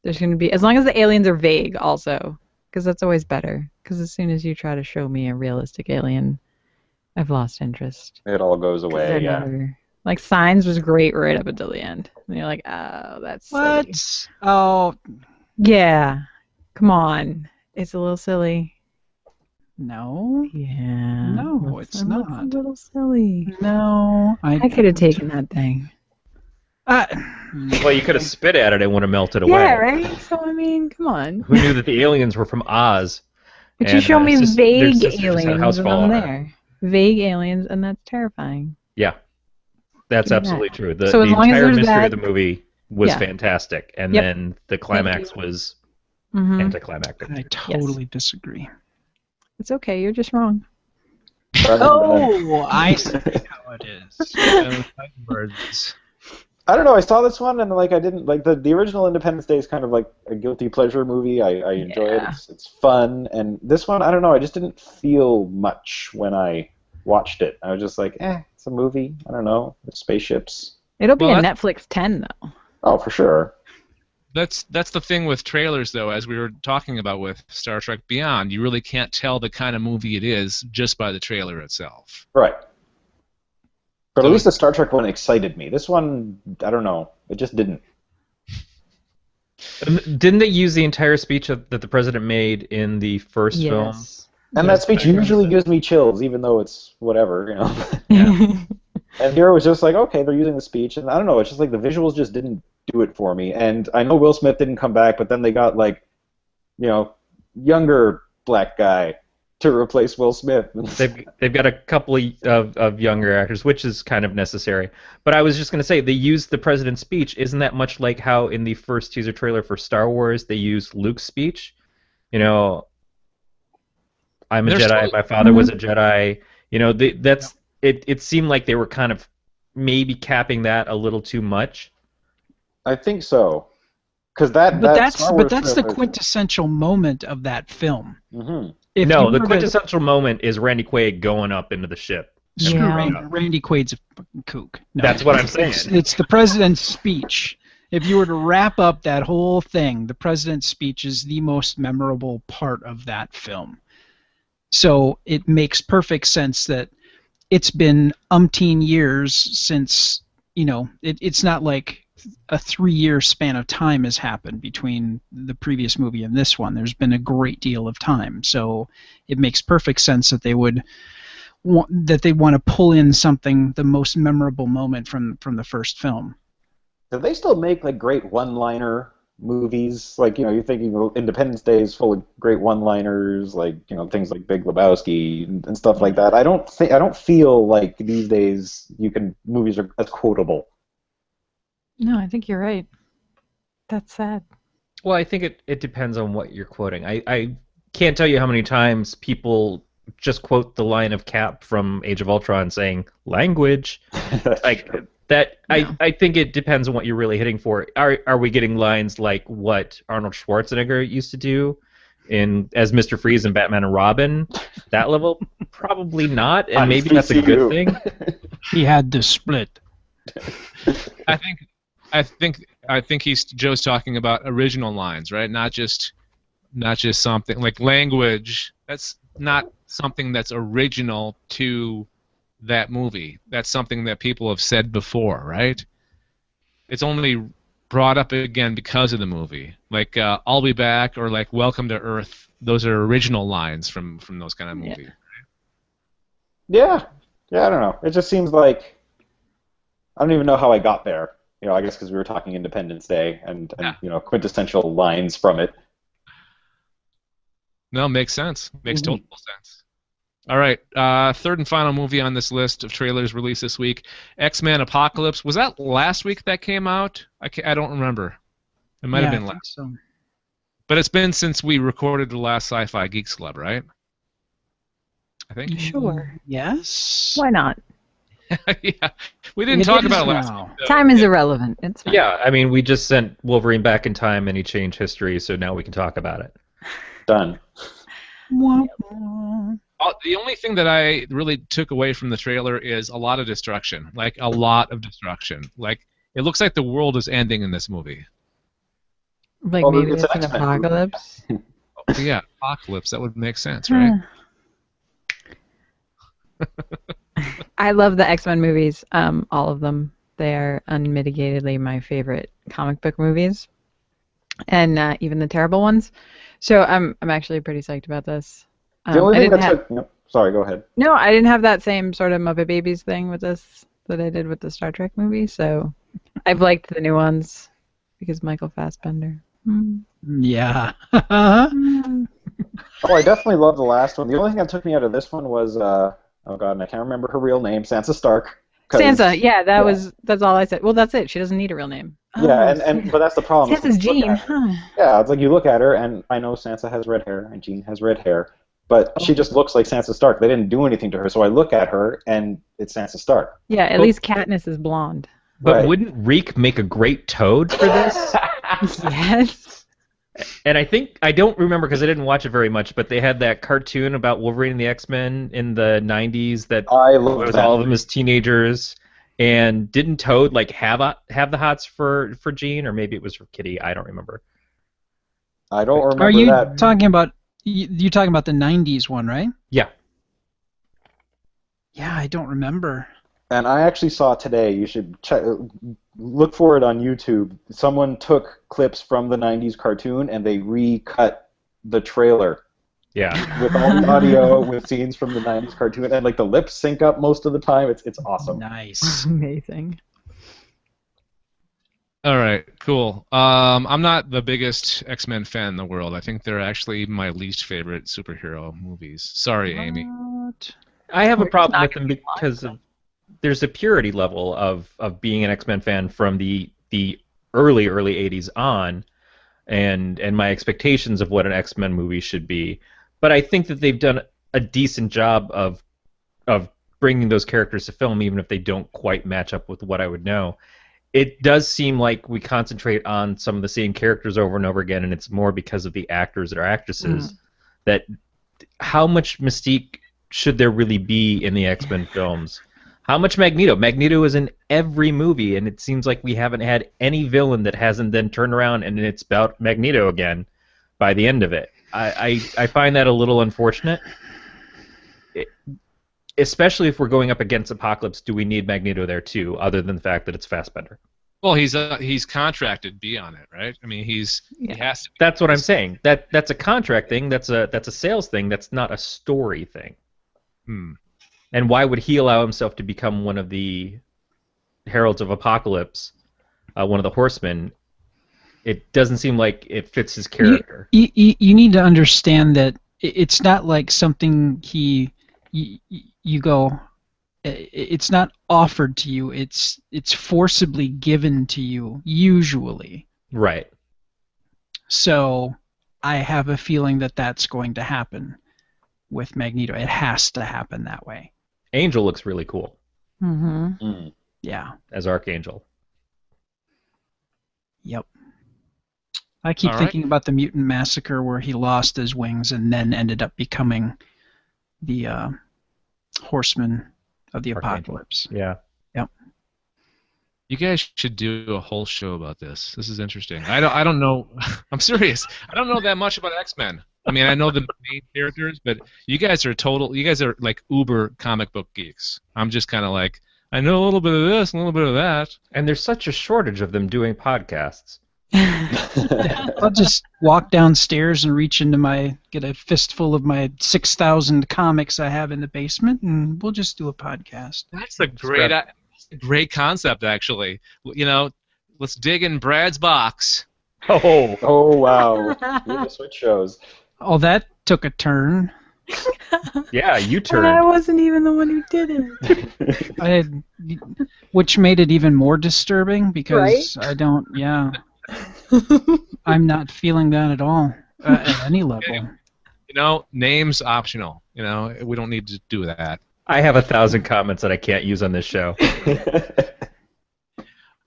Speaker 4: There's gonna be, as long as the aliens are vague, also, because that's always better. Because as soon as you try to show me a realistic alien, I've lost interest.
Speaker 8: It all goes away. Yeah.
Speaker 4: Like Signs was great right up until the end, and you're like, oh, that's
Speaker 3: what?
Speaker 4: Silly.
Speaker 3: Oh,
Speaker 4: yeah. Come on, it's a little silly.
Speaker 3: No.
Speaker 4: Yeah.
Speaker 3: No, it's not.
Speaker 4: A little silly.
Speaker 3: No.
Speaker 4: I could have taken that thing.
Speaker 2: Well, you could have spit at it and would have melted away.
Speaker 4: Yeah, right? So, I mean, come on.
Speaker 2: Who knew that the aliens were from Oz?
Speaker 4: But you
Speaker 2: And,
Speaker 4: show me
Speaker 2: their
Speaker 4: vague
Speaker 2: sister just had a
Speaker 4: aliens
Speaker 2: house
Speaker 4: and
Speaker 2: fall
Speaker 4: I'm
Speaker 2: on her.
Speaker 4: there. Vague aliens, and that's terrifying.
Speaker 2: Yeah, that's
Speaker 4: Give me
Speaker 2: absolutely
Speaker 4: that.
Speaker 2: true. The
Speaker 4: So as long as
Speaker 2: entire
Speaker 4: there's
Speaker 2: mystery
Speaker 4: that-
Speaker 2: of the movie was
Speaker 4: Yeah.
Speaker 2: fantastic, and
Speaker 4: Yep.
Speaker 2: then the climax was
Speaker 4: Hmm
Speaker 2: anticlimactic.
Speaker 3: I totally disagree.
Speaker 4: It's okay, you're just wrong.
Speaker 3: Oh, I see how it is.
Speaker 1: Birds.
Speaker 8: I don't know. I saw this one and like I didn't like the original Independence Day is kind of like a guilty pleasure movie. I enjoy it.
Speaker 4: Yeah.
Speaker 8: It's fun. And this one, I don't know. I just didn't feel much when I watched it. I was just like, it's a movie. I don't know. It's spaceships.
Speaker 4: It'll be
Speaker 1: Well,
Speaker 4: a Netflix 10 though.
Speaker 8: Oh, for sure.
Speaker 1: That's the thing with trailers, though, as we were talking about with Star Trek Beyond. You really can't tell the kind of movie it is just by the trailer itself.
Speaker 8: Right. But
Speaker 1: So-
Speaker 8: at least the Star Trek one excited me. This one, I don't know. It just didn't.
Speaker 2: Didn't they use the entire speech that the president made in the first film?
Speaker 4: Yes.
Speaker 8: And
Speaker 2: Yeah,
Speaker 8: that speech
Speaker 2: I agree.
Speaker 8: usually gives me chills, even though it's whatever, you know.
Speaker 2: Yeah.
Speaker 8: And here it was just like, okay, they're using the speech, and I don't know, it's just like the visuals just didn't do it for me. And I know Will Smith didn't come back, but then they got like, you know, younger black guy to replace Will Smith.
Speaker 2: They've got a couple of younger actors, which is kind of necessary. But I was just going to say, they used the president's speech. Isn't that much like how in the first teaser trailer for Star Wars they used Luke's speech? You know, I'm a
Speaker 1: They're
Speaker 2: Jedi.
Speaker 1: still-
Speaker 2: My father was a Jedi. You know, it seemed like they were kind of maybe capping that a little too much.
Speaker 8: I think so. Because that Star Wars
Speaker 3: that's the
Speaker 8: trailer-
Speaker 3: quintessential moment of that film.
Speaker 8: Mhm.
Speaker 3: If
Speaker 2: No,
Speaker 3: you
Speaker 2: the
Speaker 3: were to-
Speaker 2: quintessential moment is Randy Quaid going up into the ship.
Speaker 3: Screw
Speaker 4: Yeah.
Speaker 3: Randy Quaid's a fucking kook. No,
Speaker 2: That's what I'm saying.
Speaker 3: It's the president's speech. If you were to wrap up that whole thing, the president's speech is the most memorable part of that film. So it makes perfect sense that it's been umpteen years since, you know, it's not like a 3-year span of time has happened between the previous movie and this one. There's been a great deal of time. So it makes perfect sense that they would want to pull in something, the most memorable moment from the first film.
Speaker 8: Do they still make like great one-liner movies? Like, you know, you're thinking Independence Day is full of great one-liners, like, you know, things like Big Lebowski and stuff like that. I don't feel like these days movies are as quotable.
Speaker 4: No, I think you're right. That's sad.
Speaker 2: Well, I think it depends on what you're quoting. I can't tell you how many times people just quote the line of Cap from Age of Ultron saying, language. Like that, I think it depends on what you're really hitting for. Are we getting lines like what Arnold Schwarzenegger used to do as Mr. Freeze in Batman and Robin? That level? Probably not, and maybe that's a good thing.
Speaker 3: He had to split.
Speaker 1: I think Joe's talking about original lines, right? Not just something like language. That's not something that's original to that movie. That's something that people have said before, right? It's only brought up again because of the movie. Like "I'll be back" or like "Welcome to Earth." Those are original lines from those kind of movies.
Speaker 8: Yeah, I don't know. It just seems like I don't even know how I got there. You know, I guess because we were talking Independence Day and you know, quintessential lines from it.
Speaker 1: No, makes sense. Makes total sense. All right, third and final movie on this list of trailers released this week, X-Men Apocalypse. Was that last week that came out? I don't remember. It might have been
Speaker 3: I
Speaker 1: last.
Speaker 3: think so.
Speaker 1: But it's been since we recorded the last Sci-Fi Geeks Club, right? I think.
Speaker 4: Sure.
Speaker 3: Yes.
Speaker 4: Why not?
Speaker 1: Yeah, we didn't talk about it last
Speaker 3: now.
Speaker 1: week. though.
Speaker 4: Time is irrelevant. It's fine.
Speaker 2: Yeah, I mean, we just sent Wolverine back in time and he changed history, so now we can talk about it.
Speaker 8: Done.
Speaker 3: Wah, wah.
Speaker 1: The only thing that I really took away from the trailer is a lot of destruction. Like, a lot of destruction. Like, it looks like the world is ending in this movie.
Speaker 4: Like
Speaker 8: Well,
Speaker 4: maybe
Speaker 8: it's
Speaker 4: it's
Speaker 8: an
Speaker 4: an
Speaker 8: X-Men movie.
Speaker 4: apocalypse.
Speaker 1: Yeah, apocalypse. That would make sense, right?
Speaker 4: I love the X-Men movies, all of them. They are unmitigatedly my favorite comic book movies, and even the terrible ones. So I'm actually pretty psyched about this.
Speaker 8: The only
Speaker 4: I
Speaker 8: thing
Speaker 4: didn't
Speaker 8: that
Speaker 4: have,
Speaker 8: took... Sorry, go ahead.
Speaker 4: no, I didn't have that same sort of Muppet Babies thing with this that I did with the Star Trek movie. So I've liked the new ones because Michael Fassbender.
Speaker 3: Yeah.
Speaker 8: Oh, I definitely love the last one. The only thing that took me out of this one was, oh god, and I can't remember her real name, Sansa Stark.
Speaker 4: Sansa, yeah, that's all I said. Well, that's it. She doesn't need a real name.
Speaker 8: Yeah, but that's the problem.
Speaker 4: Sansa's Jean. Huh.
Speaker 8: Yeah, it's like you look at her, and I know Sansa has red hair, and Jean has red hair, but she just looks like Sansa Stark. They didn't do anything to her, so I look at her, and it's Sansa Stark.
Speaker 4: Yeah, at least Katniss is blonde.
Speaker 2: But
Speaker 8: Right.
Speaker 2: wouldn't Reek make a great Toad for this?
Speaker 4: Yes.
Speaker 2: And I don't remember because I didn't watch it very much, but they had that cartoon about Wolverine and the X-Men in the 90s that
Speaker 8: I love
Speaker 2: was
Speaker 8: that.
Speaker 2: all of them as teenagers. And didn't Toad like have the hots for Jean, or maybe it was for Kitty? I don't remember.
Speaker 8: I don't remember
Speaker 3: Are you
Speaker 8: that.
Speaker 3: talking about you're talking about the '90s one, right?
Speaker 2: Yeah.
Speaker 3: Yeah, I don't remember.
Speaker 8: And I actually saw today, you should look for it on YouTube. Someone took clips from the 90s cartoon and they recut the trailer
Speaker 2: Yeah.
Speaker 8: with all the audio, with scenes from the 90s cartoon, and like the lips sync up most of the time. It's awesome.
Speaker 3: Nice.
Speaker 4: Amazing.
Speaker 1: All right, cool. I'm not the biggest X-Men fan in the world. I think they're actually my least favorite superhero movies. Sorry, Amy.
Speaker 3: What?
Speaker 2: I have a
Speaker 4: It's
Speaker 2: problem
Speaker 4: not
Speaker 2: with them
Speaker 4: gonna be
Speaker 2: because there's a purity level of being an X-Men fan from the early 80s on, and my expectations of what an X-Men movie should be. But I think that they've done a decent job of bringing those characters to film, even if they don't quite match up with what I would know. It does seem like we concentrate on some of the same characters over and over again, and it's more because of the actors or actresses. That how much mystique should there really be in the X-Men films? How much Magneto? Magneto is in every movie, and it seems like we haven't had any villain that hasn't then turned around and it's about Magneto again by the end of it. I find that a little unfortunate. Especially if we're going up against Apocalypse, do we need Magneto there too, other than the fact that it's Fassbender?
Speaker 1: Well, he's contracted to be on it, right? I mean, he has to be.
Speaker 2: That's what I'm saying. That's a contract thing. That's a sales thing. That's not a story thing. And why would he allow himself to become one of the Heralds of Apocalypse, one of the Horsemen? It doesn't seem like it fits his character.
Speaker 3: You need to understand that it's not like something you go. It's not offered to you. It's forcibly given to you, usually.
Speaker 2: Right.
Speaker 3: So I have a feeling that that's going to happen with Magneto. It has to happen that way.
Speaker 2: Angel looks really cool
Speaker 3: Yeah.
Speaker 2: as Archangel.
Speaker 3: Yep. I keep thinking about the Mutant Massacre where he lost his wings and then ended up becoming the Horseman of the Apocalypse.
Speaker 2: Yeah.
Speaker 3: Yep.
Speaker 1: You guys should do a whole show about this. This is interesting. I don't know. I'm serious. I don't know that much about X-Men. I mean, I know the main characters, but you guys are like uber comic book geeks. I'm just kind of like, I know a little bit of this, a little bit of that.
Speaker 2: And there's such a shortage of them doing podcasts.
Speaker 3: I'll just walk downstairs and reach into get a fistful of my 6,000 comics I have in the basement, and we'll just do a podcast.
Speaker 1: That's a great concept, actually. You know, let's dig in Brad's box.
Speaker 8: Oh wow. You're the Switch shows.
Speaker 3: Oh, that took a turn.
Speaker 2: Yeah, you
Speaker 4: And
Speaker 2: turned.
Speaker 4: I wasn't even the one who did it.
Speaker 3: Which made it even more disturbing because
Speaker 4: Right?
Speaker 3: I don't. Yeah. I'm not feeling that at all at any level.
Speaker 1: You know, names optional. You know, we don't need to do that.
Speaker 2: I have 1,000 comments that I can't use on this show.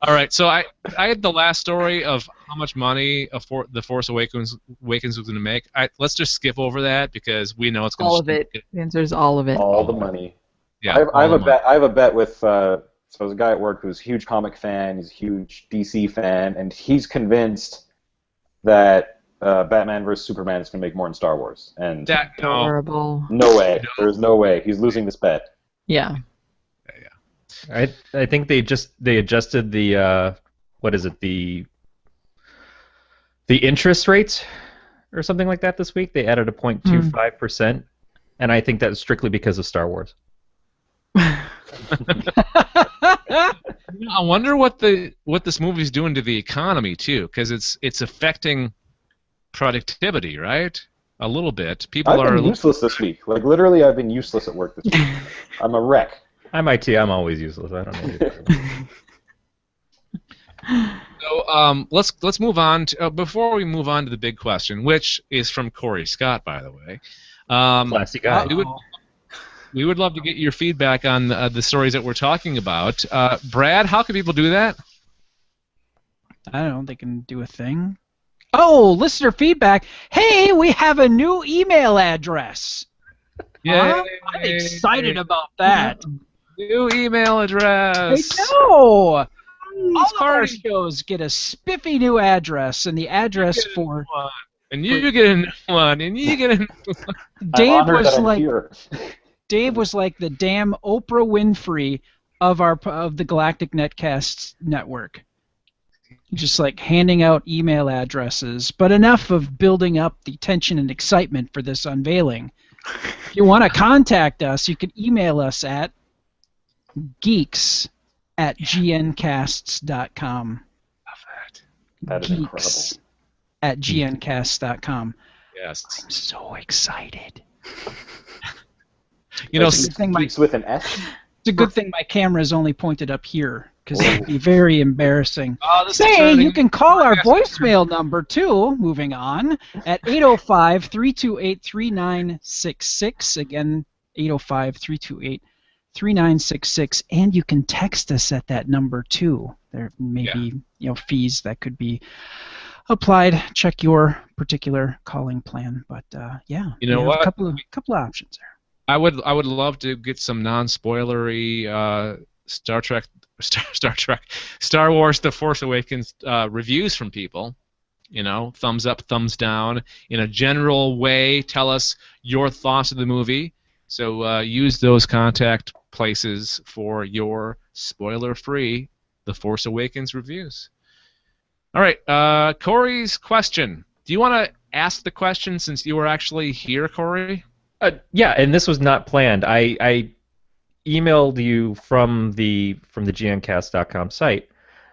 Speaker 1: All right, so I had the last story of how much money The Force Awakens was going to make. Let's just skip over that because we know it's going to.
Speaker 4: All of it. The answer is all of it.
Speaker 8: All the money.
Speaker 1: Yeah,
Speaker 8: I have a bet with. So there's a guy at work who's a huge comic fan. He's a huge DC fan, and he's convinced that Batman vs Superman is going to make more than Star Wars. And
Speaker 4: Horrible.
Speaker 8: no way. There's no way. He's losing this bet.
Speaker 4: Yeah.
Speaker 2: I think they adjusted the what is it, the interest rates or something like that this week. They added a 0.25%, and I think that's strictly because of Star Wars.
Speaker 1: I wonder what this movie's doing to the economy too, because it's affecting productivity, right? A little bit. People
Speaker 8: I've been useless this week. Like literally, I've been useless at work this week. I'm a wreck.
Speaker 2: I'm IT. I'm always useless. I don't know. What you're talking about.
Speaker 1: So let's move on to, before we move on to the big question, which is from Corey Scott, by the way.
Speaker 2: Classy guy.
Speaker 1: We would love to get your feedback on the stories that we're talking about. Brad, how can people do that?
Speaker 3: I don't know. They can do a thing. Oh, listener feedback. Hey, we have a new email address.
Speaker 1: Yeah,
Speaker 3: I'm excited about that.
Speaker 1: New email address.
Speaker 3: I know. All of our shows get a spiffy new address, and the address for...
Speaker 1: And you get a new one, and you get a new one.
Speaker 3: Dave was like the damn Oprah Winfrey of the Galactic Netcasts network. Just like handing out email addresses, but enough of building up the tension and excitement for this unveiling. If you want to contact us, you can email us at geeks@gncasts.com.
Speaker 8: That is incredible.
Speaker 3: Geeks@gncasts.com.
Speaker 1: Yes.
Speaker 3: I'm so excited.
Speaker 1: You know,
Speaker 8: Geeks with an S?
Speaker 3: It's a good thing my camera is only pointed up here, because it would be very embarrassing. You can call our voicemail number, too, moving on, at 805-328-3966. Again, 805-328-3966. And you can text us at that number, too. There may be fees that could be applied. Check your particular calling plan. But,
Speaker 1: you know what?
Speaker 3: A couple of options there.
Speaker 1: I would love to get some non-spoilery Star Wars: The Force Awakens reviews from people. You know, thumbs up, thumbs down. In a general way, tell us your thoughts of the movie. So use those contact places for your spoiler-free The Force Awakens reviews. All right, Corey's question. Do you want to ask the question since you were actually here, Corey?
Speaker 2: Yeah, and this was not planned. I emailed you from the gncast.com site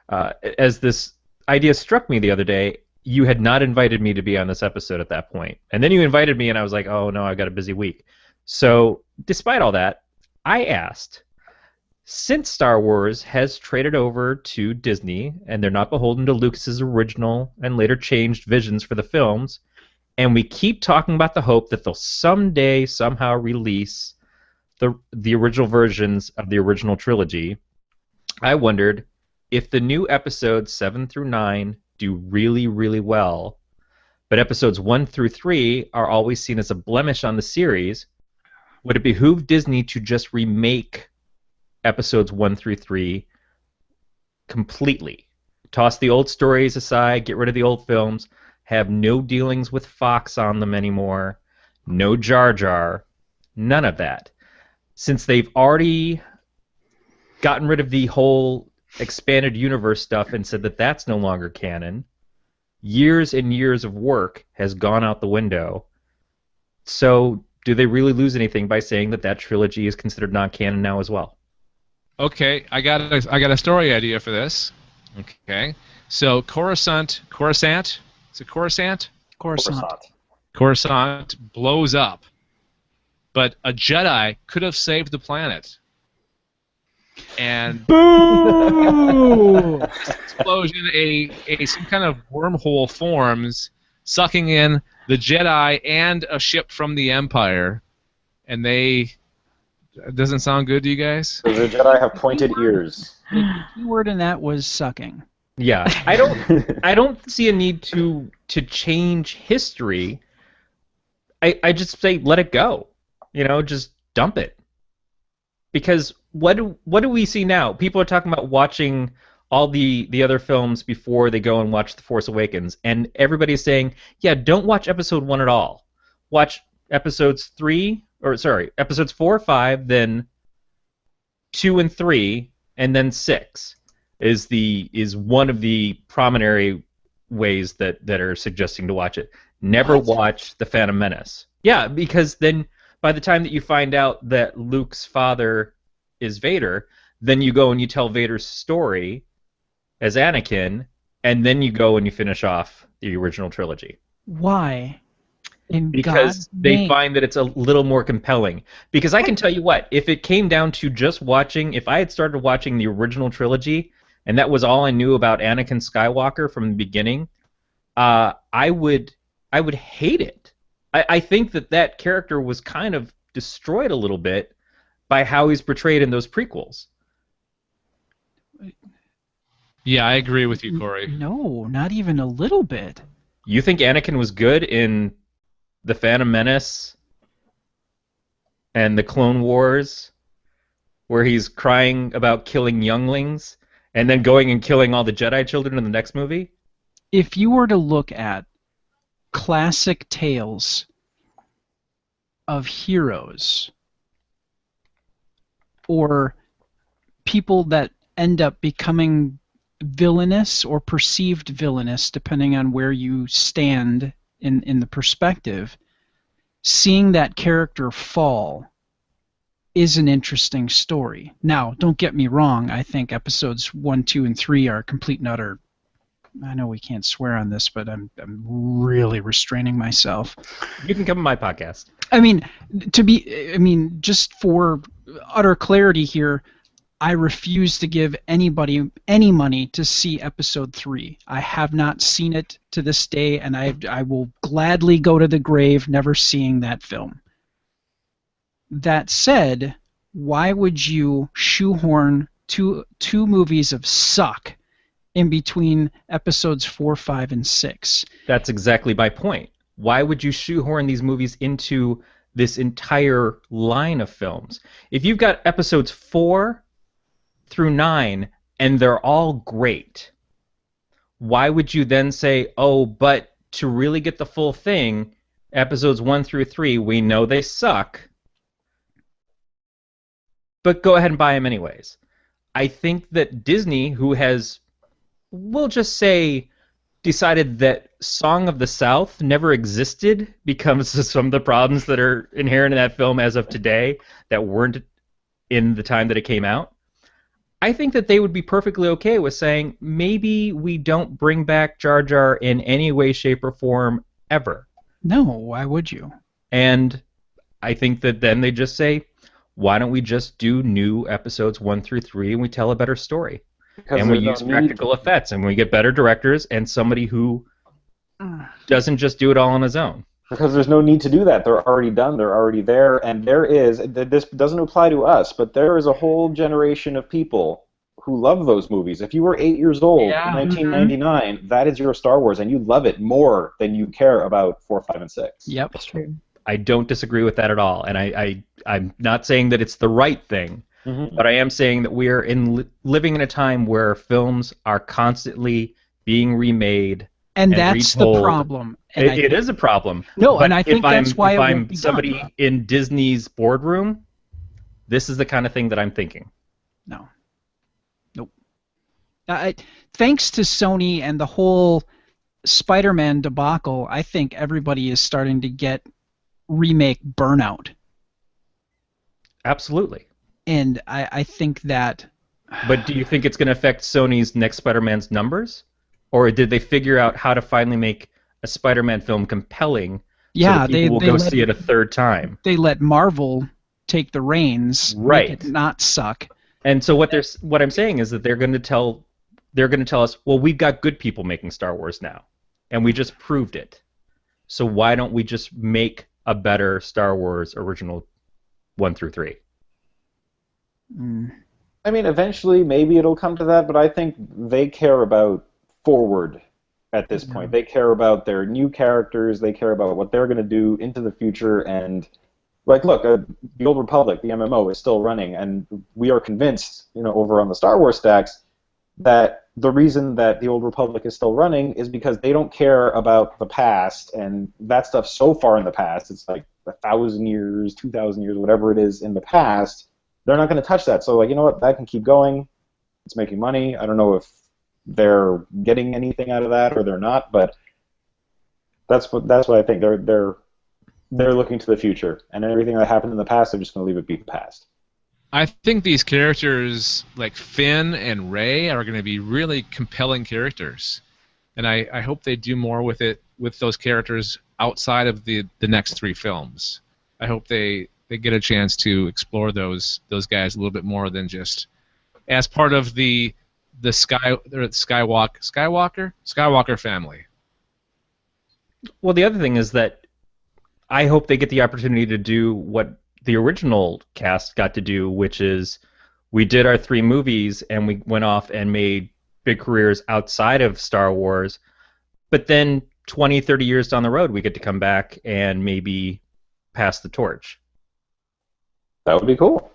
Speaker 2: as this idea struck me the other day. You had not invited me to be on this episode at that point, and then you invited me, and I was like, oh no, I've got a busy week. So despite all that, I asked, since Star Wars has traded over to Disney and they're not beholden to Lucas's original and later changed visions for the films, and we keep talking about the hope that they'll someday somehow release the original versions of the original trilogy, I wondered if the new episodes 7 through 9 do really, really well, but episodes 1 through 3 are always seen as a blemish on the series, would it behoove Disney to just remake episodes 1 through 3 completely? Toss the old stories aside, get rid of the old films, have no dealings with Fox on them anymore, no Jar Jar, none of that. Since they've already gotten rid of the whole expanded universe stuff and said that that's no longer canon, years and years of work has gone out the window. So do they really lose anything by saying that trilogy is considered non-canon now as well?
Speaker 1: Okay, I got a story idea for this. Okay, so Coruscant. Is it Coruscant? Coruscant blows up, but a Jedi could have saved the planet. And
Speaker 3: Boo!
Speaker 1: explosion, some kind of wormhole forms, sucking in the Jedi and a ship from the Empire, and they. Doesn't sound good to you guys?
Speaker 8: The Jedi have pointed ears.
Speaker 3: The key word in that was sucking.
Speaker 2: Yeah, I don't see a need to change history. I just say let it go. You know, just dump it. Because what do we see now? People are talking about watching all the other films before they go and watch The Force Awakens, and everybody's saying, yeah, don't watch episode 1 at all. Watch episodes 4, 5, then 2 and 3, and then 6 is one of the primary ways that are suggesting to watch it. Never watch The Phantom Menace. Yeah, because then by the time that you find out that Luke's father is Vader, then you go and you tell Vader's story as Anakin, and then you go and you finish off the original trilogy.
Speaker 3: Why? In
Speaker 2: Because
Speaker 3: God's
Speaker 2: they
Speaker 3: name.
Speaker 2: find that it's a little more compelling. Because I can tell you what, if it came down to just watching, if I had started watching the original trilogy, and that was all I knew about Anakin Skywalker from the beginning, I would hate it. I think that character was kind of destroyed a little bit by how he's portrayed in those prequels.
Speaker 1: Yeah, I agree with you, Corey.
Speaker 3: No, not even a little bit.
Speaker 2: You think Anakin was good in The Phantom Menace and the Clone Wars, where he's crying about killing younglings and then going and killing all the Jedi children in the next movie?
Speaker 3: If you were to look at classic tales of heroes or people that end up becoming villainous or perceived villainous, depending on where you stand in the perspective, seeing that character fall is an interesting story. Now, don't get me wrong, I think episodes 1, 2, and 3 are complete and utter. I know we can't swear on this, but I'm really restraining myself.
Speaker 2: You can come on my podcast.
Speaker 3: I mean, just for utter clarity here, I refuse to give anybody any money to see episode 3. I have not seen it to this day, and I will gladly go to the grave never seeing that film. That said, why would you shoehorn two movies of suck in between episodes 4, 5, and 6?
Speaker 2: That's exactly my point. Why would you shoehorn these movies into this entire line of films? If you've got episodes 4 through 9 and they're all great, why would you then say, oh, but to really get the full thing, episodes 1 through 3, we know they suck, but go ahead and buy them anyways? I think that Disney, who has, we'll just say, decided that Song of the South never existed because of some of the problems that are inherent in that film as of today that weren't in the time that it came out, I think that they would be perfectly okay with saying, maybe we don't bring back Jar Jar in any way, shape, or form ever.
Speaker 3: No, why would you?
Speaker 2: And I think that then they just say, why don't we just do new episodes 1 through 3 and we tell a better story?
Speaker 8: Because
Speaker 2: And we
Speaker 8: there's
Speaker 2: use
Speaker 8: no
Speaker 2: practical effects, and we get better directors and somebody who doesn't just do it all on his own.
Speaker 8: Because there's no need to do that. They're already done. They're already there. And there is, this doesn't apply to us, but there is a whole generation of people who love those movies. If you were 8 years old in 1999, that is your Star Wars, and you love it more than you care about 4, 5, and 6.
Speaker 3: Yep.
Speaker 4: That's true.
Speaker 2: I don't disagree with that at all, and I'm not saying that it's the right thing, but I am saying that we are living in a time where films are constantly being remade.
Speaker 3: And that's
Speaker 2: retold.
Speaker 3: the problem. And
Speaker 2: It is a problem.
Speaker 3: No,
Speaker 2: but
Speaker 3: and I think that's why
Speaker 2: if
Speaker 3: it
Speaker 2: I'm
Speaker 3: won't be
Speaker 2: somebody
Speaker 3: done.
Speaker 2: in Disney's boardroom, this is the kind of thing that I'm thinking.
Speaker 3: No. Nope. Thanks to Sony and the whole Spider-Man debacle, I think everybody is starting to get remake burnout.
Speaker 2: Absolutely.
Speaker 3: And I think that...
Speaker 2: But do you think it's going to affect Sony's next Spider-Man's numbers? Or did they figure out how to finally make a Spider-Man film compelling so that people will go see it a third time?
Speaker 3: They let Marvel take the reins,
Speaker 2: right?
Speaker 3: Make it not suck.
Speaker 2: And so what I'm saying is that they're going to tell us, well, we've got good people making Star Wars now, and we just proved it. So why don't we just make a better Star Wars original 1 through 3?
Speaker 8: I mean, eventually, maybe it'll come to that, but I think they care about forward at this point. They care about their new characters. They care about what they're going to do into the future. And, like, look, the Old Republic, the MMO, is still running, and we are convinced, over on the Star Wars stacks, that the reason that the Old Republic is still running is because they don't care about the past, and that stuff's so far in the past. It's like 1,000 years, 2,000 years, whatever it is in the past. They're not going to touch that. So, like, you know what? That can keep going. It's making money. I don't know if they're getting anything out of that or they're not, but that's what I think. They're looking to the future, and everything that happened in the past, they're just going to leave it be the past.
Speaker 1: I think these characters like Finn and Rey are going to be really compelling characters, and I hope they do more with those characters outside of the next 3 films. I hope they get a chance to explore those guys a little bit more than just as part of the Skywalker family.
Speaker 2: Well, the other thing is that I hope they get the opportunity to do what the original cast got to do, which is we did our 3 movies and we went off and made big careers outside of Star Wars, but then 20, 30 years down the road we get to come back and maybe pass the torch.
Speaker 8: That would be cool.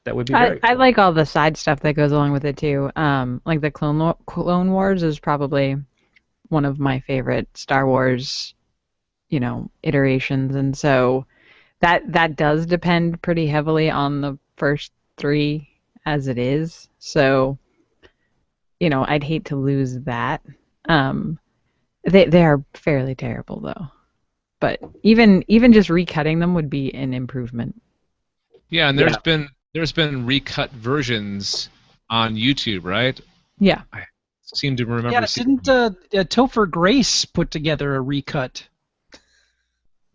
Speaker 2: That would be very
Speaker 4: I
Speaker 2: cool.
Speaker 4: like all the side stuff that goes along with it too. Like the Clone Wars is probably one of my favorite Star Wars, iterations, and so that does depend pretty heavily on the first 3 as it is. So, I'd hate to lose that. They are fairly terrible though, but even just recutting them would be an improvement.
Speaker 1: Yeah, and there's been recut versions on YouTube, right?
Speaker 4: Yeah.
Speaker 1: I seem to remember.
Speaker 3: Yeah,
Speaker 1: seeing...
Speaker 3: didn't Topher Grace put together a recut?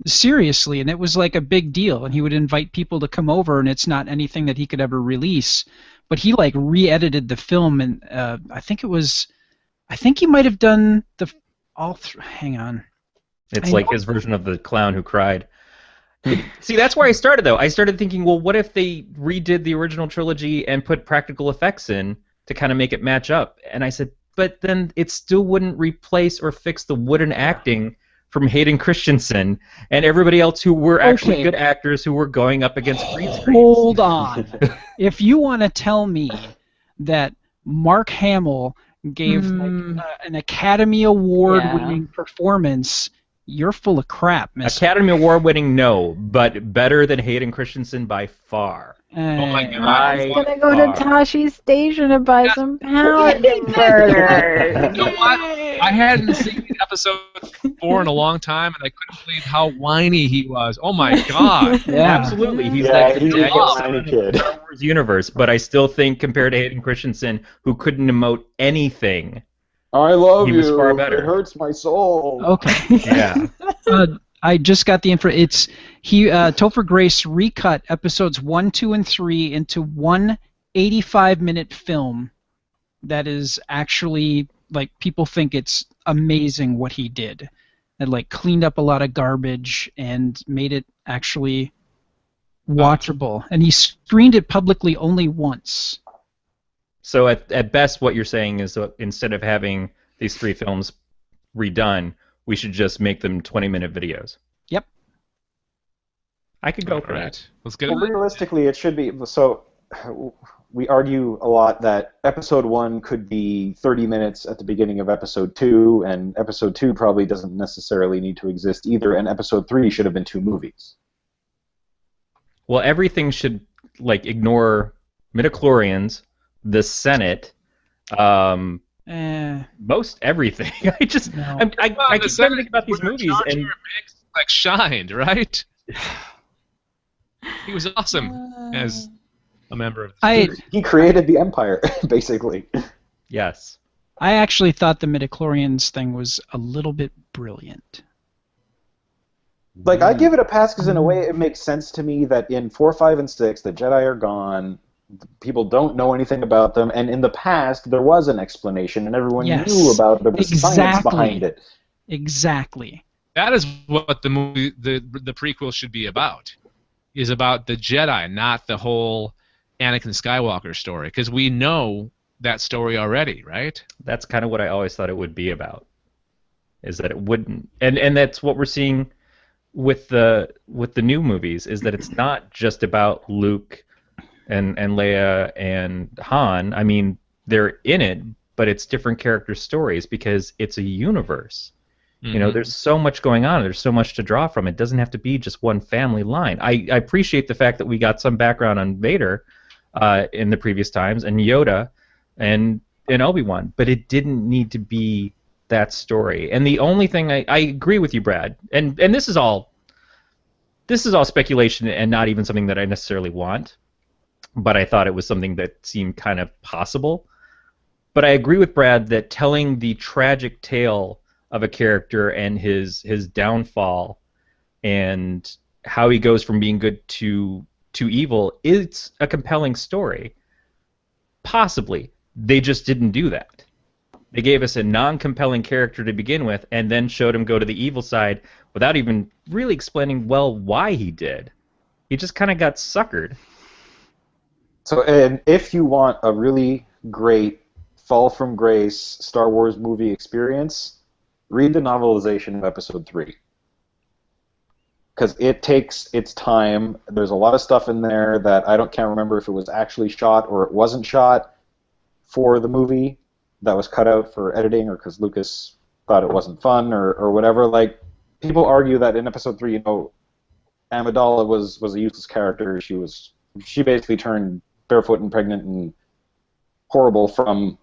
Speaker 3: Seriously, and it was like a big deal, and he would invite people to come over, and it's not anything that he could ever release, but he like re-edited the film, and I think he might have done hang on.
Speaker 2: It's like his version of the clown who cried. See, that's where I started, though. I started thinking, well, what if they redid the original trilogy and put practical effects in to kind of make it match up? And I said, but then it still wouldn't replace or fix the wooden acting from Hayden Christensen and everybody else who were actually good actors who were going up against green screens.
Speaker 3: Hold on. If you want to tell me that Mark Hamill gave an Academy Award-winning performance, you're full of crap, mister.
Speaker 2: Academy Award-winning, no, but better than Hayden Christensen by far.
Speaker 1: Oh my God!
Speaker 4: I'm gonna go to Tashi's station and buy some pounding burgers.
Speaker 1: You know what? I hadn't seen episode 4 in a long time, and I couldn't believe how whiny he was. Oh my God!
Speaker 2: Absolutely, he's
Speaker 8: a whiny kid.
Speaker 2: Star Wars universe, but I still think compared to Hayden Christensen, who couldn't emote anything,
Speaker 8: I love
Speaker 2: he
Speaker 8: you.
Speaker 2: was far better.
Speaker 8: It hurts my soul.
Speaker 3: Okay.
Speaker 2: Yeah.
Speaker 3: I just got the info. It's Topher Grace recut episodes 1, 2, and 3 into one 85-minute film that is actually, like, people think it's amazing what he did. And, like, cleaned up a lot of garbage and made it actually watchable. And he screened it publicly only once.
Speaker 2: So at best, what you're saying is that instead of having these 3 films redone, we should just make them 20-minute videos.
Speaker 3: Yep.
Speaker 2: I could go for that.
Speaker 1: Let's get
Speaker 8: it. Realistically, it should be. So we argue a lot that episode 1 could be 30 minutes at the beginning of episode 2, and episode 2 probably doesn't necessarily need to exist either, and episode 3 should have been 2 movies.
Speaker 2: Well, everything should, like, ignore midichlorians, the Senate, most everything. I keep thinking about these movies and
Speaker 1: like shined, right? He was awesome as a member of the
Speaker 8: He created the Empire, basically.
Speaker 2: Yes.
Speaker 3: I actually thought the midichlorians thing was a little bit brilliant.
Speaker 8: Like, I give it a pass because in a way it makes sense to me that in 4, 5, and 6 the Jedi are gone. People don't know anything about them, and in the past there was an explanation, and everyone knew about it. There was science behind it.
Speaker 3: Exactly.
Speaker 1: That is what the movie, the prequel should be about. Is about the Jedi, not the whole Anakin Skywalker story, because we know that story already, right?
Speaker 2: That's kind of what I always thought it would be about. Is that it wouldn't, and that's what we're seeing with the new movies, is that it's not just about Luke and Leia and Han. I mean, they're in it, but it's different character stories because it's a universe. Mm-hmm. You know, there's so much going on. There's so much to draw from. It doesn't have to be just one family line. I appreciate the fact that we got some background on Vader in the previous times, and Yoda and Obi-Wan, but it didn't need to be that story. And the only thing I agree with you, Brad, and this is all speculation and not even something that I necessarily want. but I thought it was something that seemed kind of possible. But I agree with Brad that telling the tragic tale of a character and his downfall and how he goes from being good to evil is a compelling story. Possibly. They just didn't do that. They gave us a non-compelling character to begin with and then showed him go to the evil side without even really explaining well why he did. He just kind of got suckered.
Speaker 8: So, and if you want a really great fall from grace Star Wars movie experience, read the novelization of Episode 3. Because it takes its time. There's a lot of stuff in there that can't remember if it was actually shot or it wasn't shot for the movie that was cut out for editing or because Lucas thought it wasn't fun or whatever. Like, people argue that in Episode 3, Amidala was a useless character. She basically turned barefoot and pregnant and horrible from,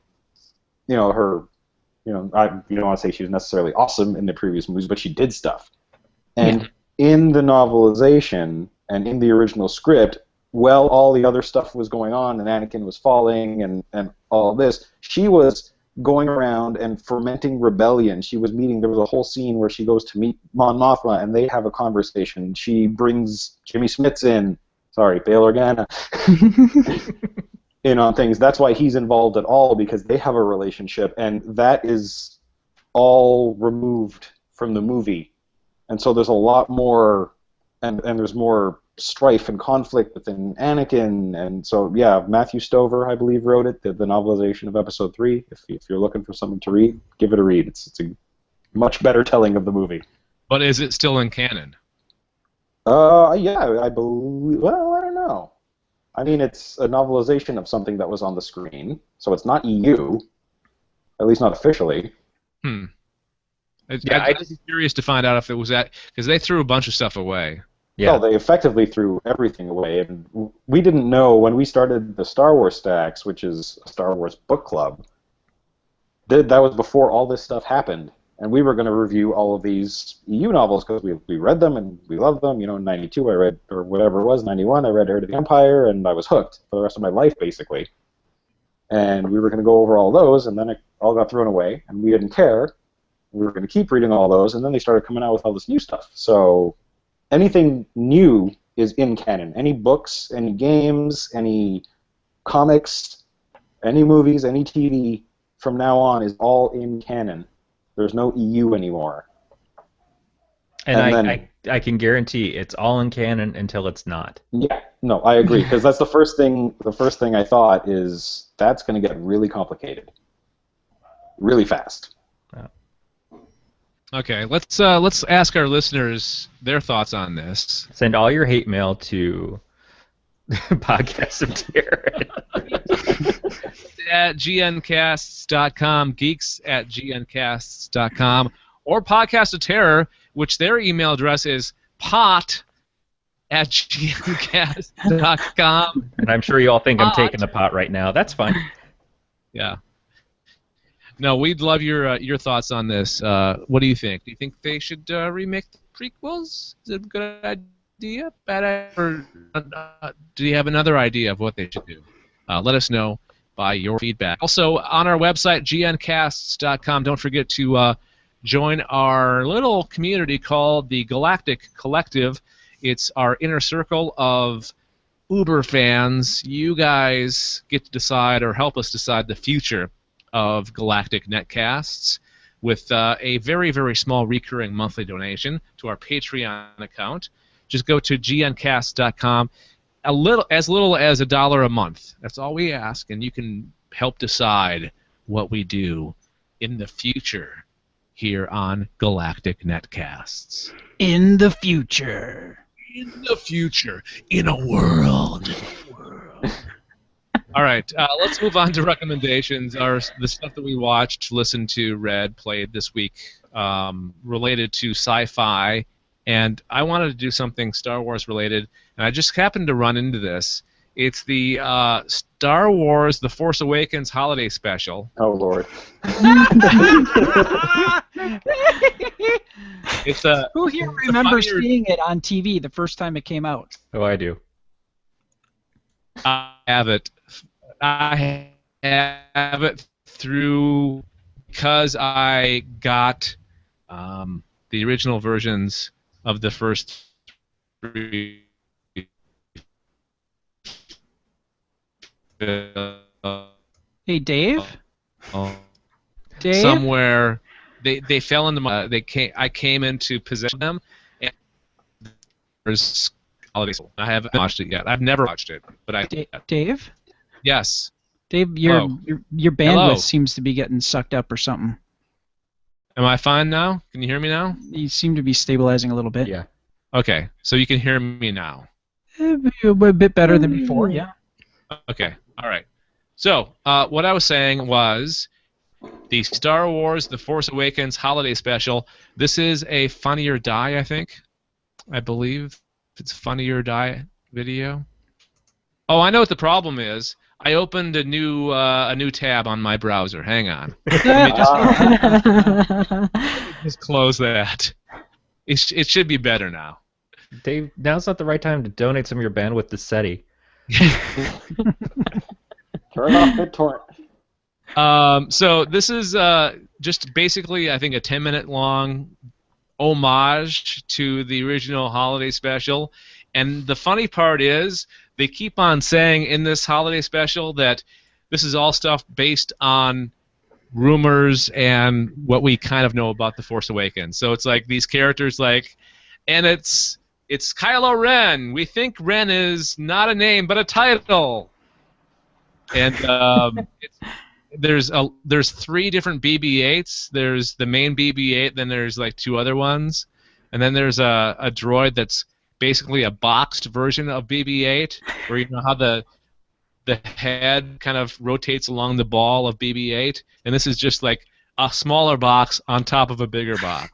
Speaker 8: her, I don't want to say she was necessarily awesome in the previous movies, but she did stuff. And in the novelization and in the original script, while all the other stuff was going on and Anakin was falling and all this, she was going around and fermenting rebellion. She was there was a whole scene where she goes to meet Mon Mothma and they have a conversation. She brings Jimmy Smits in, Bail Organa, in on things. That's why he's involved at all, because they have a relationship, and that is all removed from the movie. And so there's a lot more, and there's more strife and conflict within Anakin, and so, yeah, Matthew Stover, I believe, wrote it, the novelization of Episode 3. If you're looking for something to read, give it a read. It's a much better telling of the movie.
Speaker 1: But is it still in canon?
Speaker 8: Yeah, I believe, well, I don't know. I mean, it's a novelization of something that was on the screen, so it's not EU, at least not officially.
Speaker 1: I'm just curious to find out if it was that, because they threw a bunch of stuff away.
Speaker 2: Yeah.
Speaker 8: No, they effectively threw everything away, and we didn't know when we started the Star Wars Stacks, which is a Star Wars book club, that was before all this stuff happened, and we were going to review all of these EU novels because we read them and we loved them. In 92 I read, or whatever it was, 91 I read Heir to the Empire, and I was hooked for the rest of my life, basically. And we were going to go over all those, and then it all got thrown away, and we didn't care. We were going to keep reading all those, and then they started coming out with all this new stuff. So anything new is in canon. Any books, any games, any comics, any movies, any TV from now on is all in canon. There's no EU anymore.
Speaker 2: And I can guarantee it's all in canon until it's not.
Speaker 8: Yeah, no, I agree, because that's the first thing I thought is that's going to get really complicated. Really fast.
Speaker 1: Okay, let's ask our listeners their thoughts on this.
Speaker 2: Send all your hate mail to Podcast of Terror
Speaker 1: at gncasts.com, geeks at gncasts.com, or Podcast of Terror, which their email address is pot at gncasts.com.
Speaker 2: And I'm sure you all think I'm taking the pot right now. That's fine.
Speaker 1: Yeah. No, we'd love your thoughts on this. What do you think? Do you think they should remake the prequels? Is it a good idea? Bad idea? Or do you have another idea of what they should do? Let us know by your feedback. Also, on our website, gncasts.com, don't forget to join our little community called the Galactic Collective. It's our inner circle of Uber fans. You guys get to decide or help us decide the future of Galactic Netcasts with a very, very small recurring monthly donation to our Patreon account. Just go to gncast.com. As little as $1 a month. That's all we ask, and you can help decide what we do in the future here on Galactic Netcasts.
Speaker 3: In the future.
Speaker 1: In the future. In a world. All right, let's move on to recommendations. The stuff that we watched, listened to, read, played this week related to sci-fi, and I wanted to do something Star Wars related, and I just happened to run into this. It's the Star Wars The Force Awakens holiday special.
Speaker 8: Oh, Lord.
Speaker 3: Who here remembers seeing it on TV the first time it came out?
Speaker 2: Oh, I do.
Speaker 1: I have it. I have it through because I got the original versions of the first three
Speaker 3: Hey, Dave. Dave.
Speaker 1: somewhere. They fell into my. I came into possession of them, and there's holiday. I haven't watched it yet. I've never watched it, but I.
Speaker 3: Dave.
Speaker 1: Yes.
Speaker 3: Dave, your bandwidth
Speaker 1: Hello.
Speaker 3: seems to be getting sucked up or something.
Speaker 1: Am I fine now? Can you hear me now?
Speaker 3: You seem to be stabilizing a little bit.
Speaker 2: Yeah.
Speaker 1: Okay, so you can hear me now.
Speaker 3: A bit better than before, yeah.
Speaker 1: Okay, all right. So what I was saying was the Star Wars The Force Awakens holiday special. This is a Funny or Die, I think. I believe it's Funny or Die video. Oh, I know what the problem is. I opened a new tab on my browser. Hang on. Let me just close that. It should be better now.
Speaker 2: Dave, now's not the right time to donate some of your bandwidth to SETI.
Speaker 8: Turn off BitTorrent.
Speaker 1: So this is just basically, I think, a 10-minute long homage to the original holiday special. And the funny part is they keep on saying in this holiday special that this is all stuff based on rumors and what we kind of know about The Force Awakens. So it's like these characters and it's Kylo Ren. We think Ren is not a name but a title. And there's 3 different BB-8s. There's the main BB-8, then there's like 2 other ones, and then there's a droid that's basically a boxed version of BB-8, where you know how the head kind of rotates along the ball of BB-8, and this is just like a smaller box on top of a bigger box.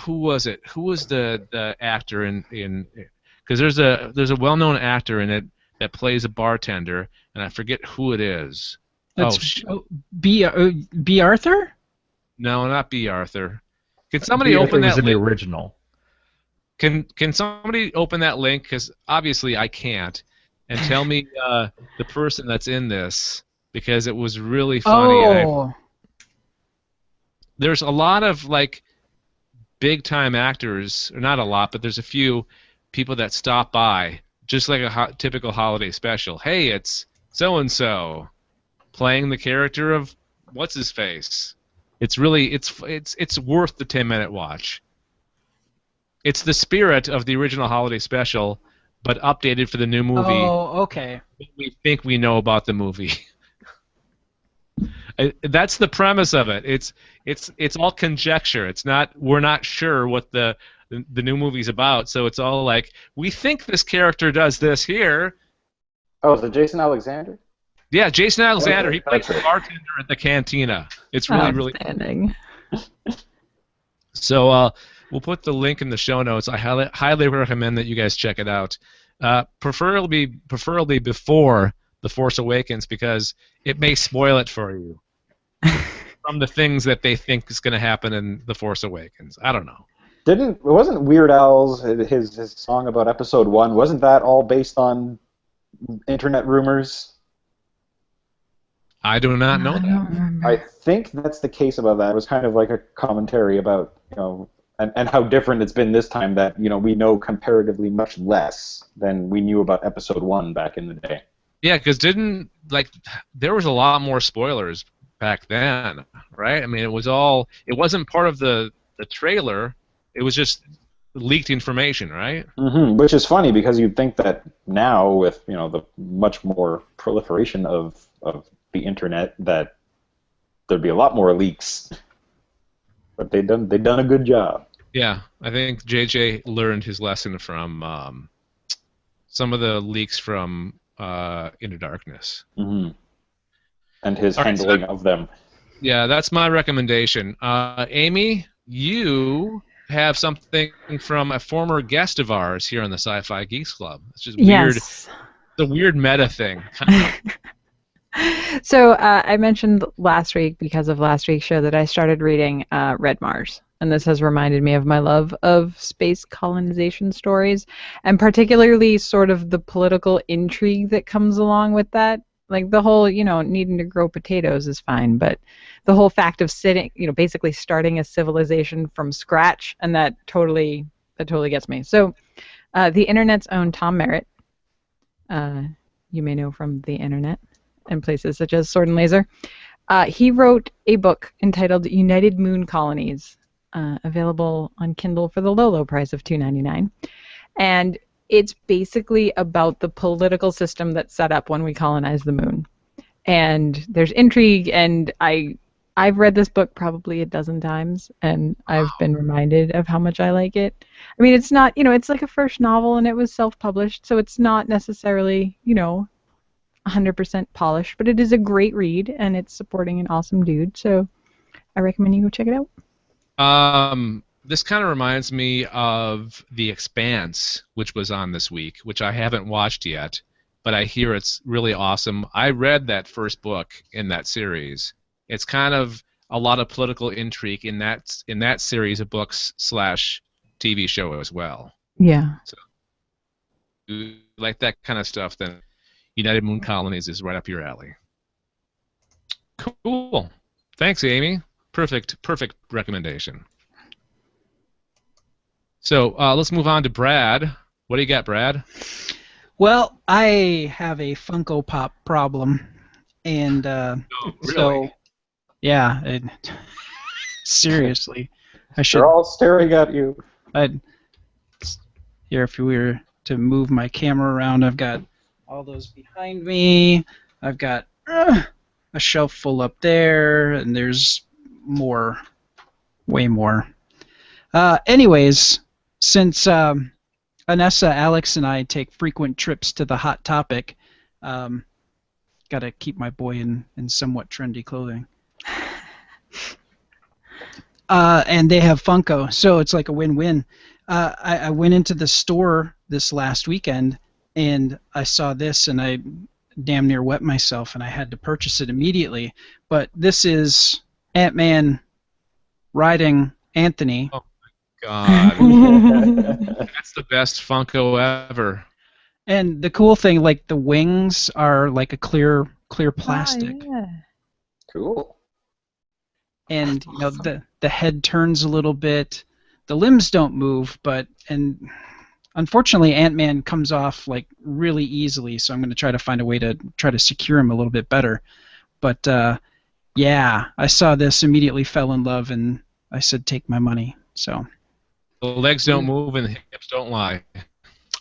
Speaker 1: Who was it? Who was the actor in? Because there's a well-known actor in it that plays a bartender, and I forget who it is.
Speaker 3: That's B. Arthur?
Speaker 1: No, not B. Arthur. Can somebody open that
Speaker 2: in the
Speaker 1: link?
Speaker 2: original?
Speaker 1: Can somebody open that link? Because obviously I can't. And tell me the person that's in this, because it was really funny.
Speaker 3: Oh.
Speaker 1: There's a lot of like big-time actors, or not a lot, but there's a few people that stop by, just like a typical holiday special. Hey, it's so-and-so playing the character of what's-his-face. It's really it's worth the 10-minute watch. It's the spirit of the original holiday special, but updated for the new movie.
Speaker 3: Oh, okay.
Speaker 1: We think we know about the movie. That's the premise of it. It's all conjecture. We're not sure what the new movie's about. So it's all like, we think this character does this here.
Speaker 8: Oh, is it Jason Alexander?
Speaker 1: Yeah, Jason Alexander.
Speaker 8: Okay,
Speaker 1: He plays
Speaker 8: that's
Speaker 1: the
Speaker 8: right.
Speaker 1: bartender at the cantina. It's really
Speaker 4: Outstanding.
Speaker 1: So we'll put the link in the show notes. I highly recommend that you guys check it out. Preferably before The Force Awakens, because it may spoil it for you from the things that they think is going to happen in The Force Awakens. I don't know.
Speaker 8: Wasn't Weird Al's his song about Episode 1? Wasn't that all based on internet rumors?
Speaker 1: I do not know that.
Speaker 8: I think that's the case about that. It was kind of like a commentary about, and how different it's been this time, that, we know comparatively much less than we knew about Episode 1 back in the day.
Speaker 1: Yeah, because there was a lot more spoilers back then, right? I mean, it wasn't part of the trailer. It was just leaked information, right?
Speaker 8: Mm-hmm. Which is funny, because you'd think that now, with the much more proliferation of the internet, that there'd be a lot more leaks. But they've done a good job.
Speaker 1: Yeah, I think JJ learned his lesson from some of the leaks from Into Darkness.
Speaker 8: Mm-hmm. And his handling of them.
Speaker 1: Yeah, that's my recommendation. Amy, you have something from a former guest of ours here on the Sci-Fi Geeks Club. It's just weird.
Speaker 4: Yes.
Speaker 1: The weird meta thing.
Speaker 4: So I mentioned last week, because of last week's show, that I started reading Red Mars. and this has reminded me of my love of space colonization stories, and particularly sort of the political intrigue that comes along with that. Like the whole, needing to grow potatoes is fine, but the whole fact of sitting, basically starting a civilization from scratch, and that totally gets me. So, the internet's own Tom Merritt, you may know from the internet and places such as Sword and Laser, he wrote a book entitled United Moon Colonies, available on Kindle for the low price of $2.99. And it's basically about the political system that's set up when we colonize the moon. And there's intrigue, and I've read this book probably a dozen times, and I've been reminded of how much I like it. I mean, it's not, it's like a first novel, and it was self-published, so it's not necessarily, 100% polished, but it is a great read, and it's supporting an awesome dude, so I recommend you go check it out.
Speaker 1: This kind of reminds me of The Expanse, which was on this week, which I haven't watched yet, but I hear it's really awesome. I read that first book in that series. It's kind of a lot of political intrigue in that series of books / TV show as well.
Speaker 4: Yeah.
Speaker 1: So, if you like that kind of stuff, then United Moon Colonies is right up your alley. Cool. Thanks, Amy. Perfect recommendation. So let's move on to Brad. What do you got, Brad?
Speaker 3: Well, I have a Funko Pop problem, and
Speaker 1: really?
Speaker 3: so yeah, seriously, I should.
Speaker 8: They're all staring at you.
Speaker 3: Here, if we were to move my camera around, I've got all those behind me. I've got a shelf full up there, and there's more, way more. Anyways, since Anessa, Alex, and I take frequent trips to the Hot Topic, got to keep my boy in somewhat trendy clothing. And they have Funko, so it's like a win-win. I went into the store this last weekend, and I saw this, and I damn near wet myself, and I had to purchase it immediately. But this is Ant-Man riding Anthony.
Speaker 1: Oh my God. That's the best Funko ever.
Speaker 3: And the cool thing, like the wings are like a clear plastic.
Speaker 4: Oh, yeah.
Speaker 8: Cool.
Speaker 3: And the head turns a little bit. The limbs don't move, and unfortunately Ant-Man comes off like really easily, so I'm going to try to find a way to try to secure him a little bit better. But yeah, I saw this, immediately fell in love, and I said take my money. So
Speaker 1: the legs don't move and the hips don't lie.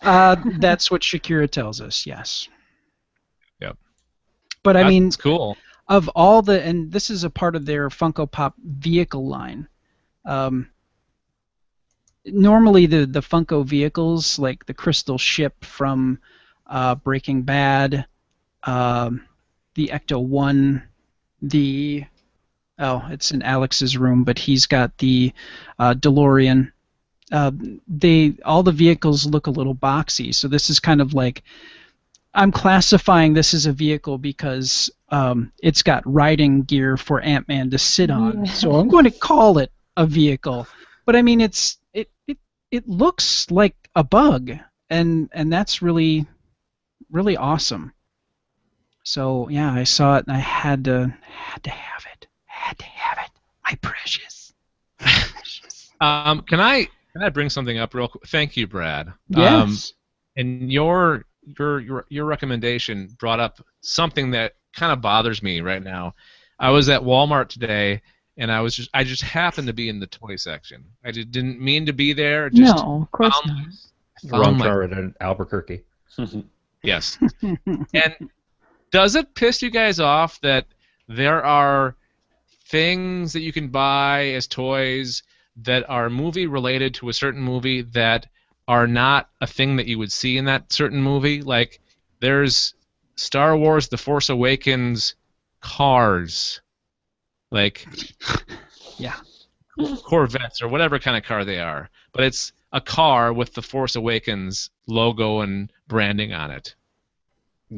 Speaker 3: That's what Shakira tells us, yes.
Speaker 1: Yep.
Speaker 3: But I mean,
Speaker 1: that's cool.
Speaker 3: Of all and this is a part of their Funko Pop vehicle line. Normally the Funko vehicles, like the crystal ship from Breaking Bad, the Ecto-1, it's in Alex's room, but he's got the DeLorean. All the vehicles look a little boxy, so this is kind of like, I'm classifying this as a vehicle because it's got riding gear for Ant-Man to sit on. Yeah. So I'm going to call it a vehicle. But I mean, it looks like a bug, and that's really, really awesome. So yeah, I saw it and I had to have it. Had to have it. My precious.
Speaker 1: Can I bring something up real quick? Thank you, Brad.
Speaker 3: Yes.
Speaker 1: And your recommendation brought up something that kind of bothers me right now. I was at Walmart today, and I just happened to be in the toy section. I didn't mean to be there.
Speaker 4: No, of course not.
Speaker 2: Wrong turret in Albuquerque.
Speaker 1: Yes. And does it piss you guys off that there are things that you can buy as toys that are movie related to a certain movie that are not a thing that you would see in that certain movie? Like, there's Star Wars The Force Awakens cars. Like,
Speaker 3: yeah,
Speaker 1: Corvettes or whatever kind of car they are. But it's a car with the Force Awakens logo and branding on it.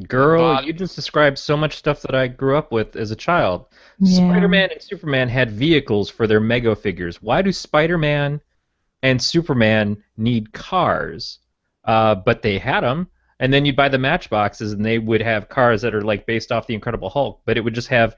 Speaker 2: Girl, you just described so much stuff that I grew up with as a child.
Speaker 4: Yeah.
Speaker 2: Spider-Man and Superman had vehicles for their Mego figures. Why do Spider-Man and Superman need cars? But they had them, and then you'd buy the Matchboxes, and they would have cars that are like based off the Incredible Hulk, but it would just have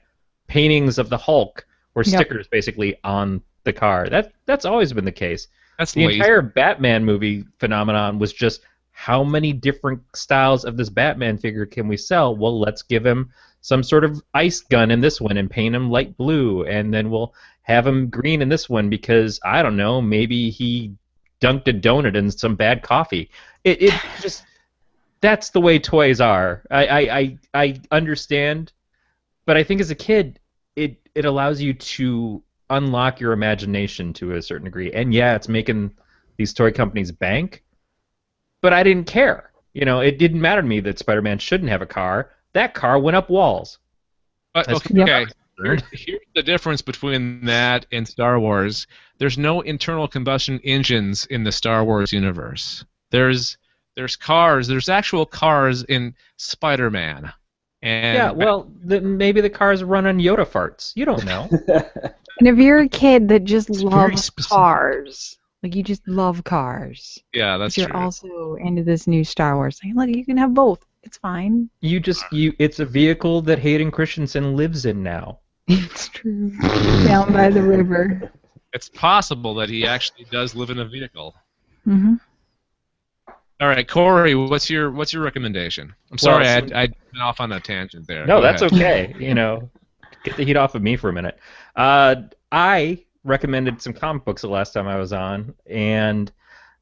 Speaker 2: paintings of the Hulk or stickers basically on the car. That's always been the case.
Speaker 1: That's
Speaker 2: the
Speaker 1: lazy.
Speaker 2: entire Batman movie phenomenon was just how many different styles of this Batman figure can we sell? Well, let's give him some sort of ice gun in this one and paint him light blue, and then we'll have him green in this one because, I don't know, maybe he dunked a donut in some bad coffee. It just, that's the way toys are. I understand, but I think as a kid, it allows you to unlock your imagination to a certain degree. And yeah, it's making these toy companies bank, but I didn't care. You know, it didn't matter to me that Spider-Man shouldn't have a car. That car went up walls.
Speaker 1: But, okay. Here's the difference between that and Star Wars. There's no internal combustion engines in the Star Wars universe. There's cars. There's actual cars in Spider-Man. And
Speaker 2: yeah, well, maybe the cars run on Yoda farts. You don't know.
Speaker 4: And if you're a kid that just loves cars, like you just love cars.
Speaker 1: Yeah, that's
Speaker 4: true. You're also into this new Star Wars thing. Look, you can have both. It's fine.
Speaker 2: It's a vehicle that Hayden Christensen lives in now.
Speaker 4: It's true. Down by the river.
Speaker 1: It's possible that he actually does live in a vehicle.
Speaker 4: Mm-hmm.
Speaker 1: All right, Corey, what's your recommendation? I'm sorry, I went off on a tangent there.
Speaker 2: No, that's okay. You know, get the heat off of me for a minute. I recommended some comic books the last time I was on, and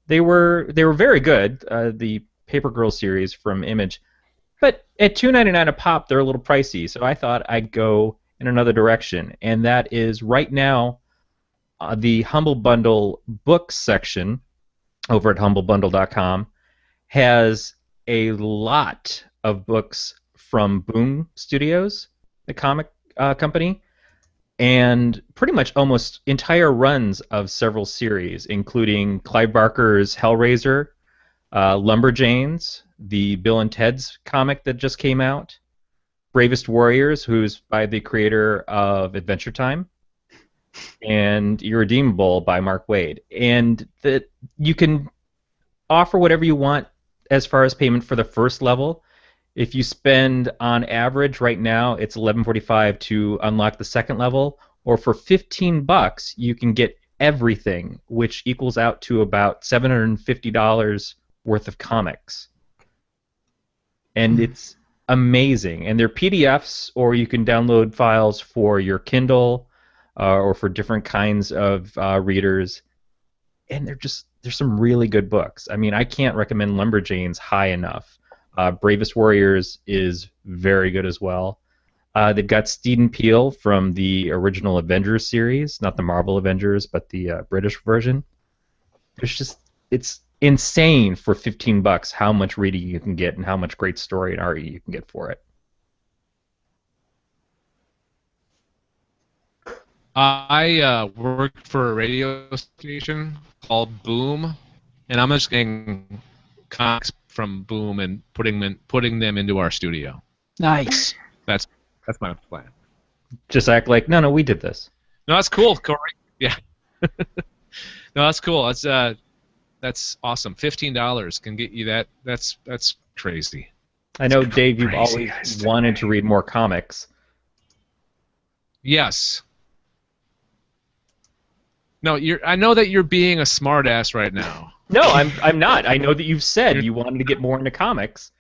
Speaker 2: they were very good. The Paper Girl series from Image, but at $2.99 a pop, they're a little pricey. So I thought I'd go in another direction, and that is right now the HumbleBundle books section over at HumbleBundle.com has a lot of books from Boom Studios, the comic company, and pretty much almost entire runs of several series, including Clive Barker's Hellraiser, Lumberjanes, the Bill and Ted's comic that just came out, Bravest Warriors, who's by the creator of Adventure Time, and Irredeemable by Mark Waid. And that you can offer whatever you want as far as payment for the first level. If you spend on average right now, it's $11.45 to unlock the second level, or for $15 you can get everything, which equals out to about $750 worth of comics. And it's amazing. And they're PDFs, or you can download files for your Kindle or for different kinds of readers. And there's some really good books. I mean, I can't recommend Lumberjanes high enough. Bravest Warriors is very good as well. They've got Steed and Peele from the original Avengers series, not the Marvel Avengers, but the British version. It's insane for $15 how much reading you can get and how much great story and art you can get for it.
Speaker 1: I work for a radio station called Boom, and I'm just getting comics from Boom and putting them into our studio.
Speaker 3: Nice.
Speaker 1: That's my plan.
Speaker 2: Just act like, no, we did this.
Speaker 1: No, that's cool, Corey. Yeah. No, that's cool. That's awesome. $15 can get you that. That's crazy.
Speaker 2: I know, Dave, you've always wanted to read more comics.
Speaker 1: Yes. No, I know that you're being a smartass right now.
Speaker 2: No, I'm not. I know that you've said you wanted to get more into comics.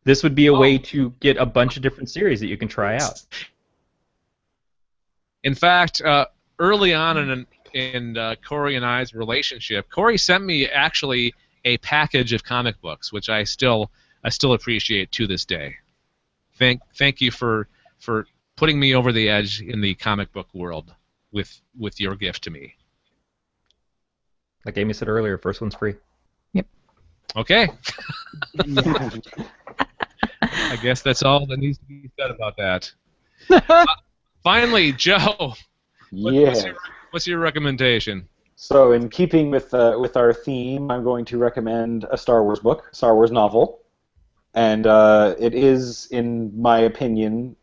Speaker 2: This would be a way to get a bunch of different series that you can try out.
Speaker 1: In fact, early on in Corey and I's relationship, Corey sent me actually a package of comic books, which I still appreciate to this day. Thank you for putting me over the edge in the comic book world with your gift to me.
Speaker 2: Like Amy said earlier, first one's free.
Speaker 4: Yep.
Speaker 1: Okay. I guess that's all that needs to be said about that. Finally, Joe. What's your recommendation?
Speaker 8: So, in keeping with our theme, I'm going to recommend a Star Wars book, Star Wars novel, And it is, in my opinion,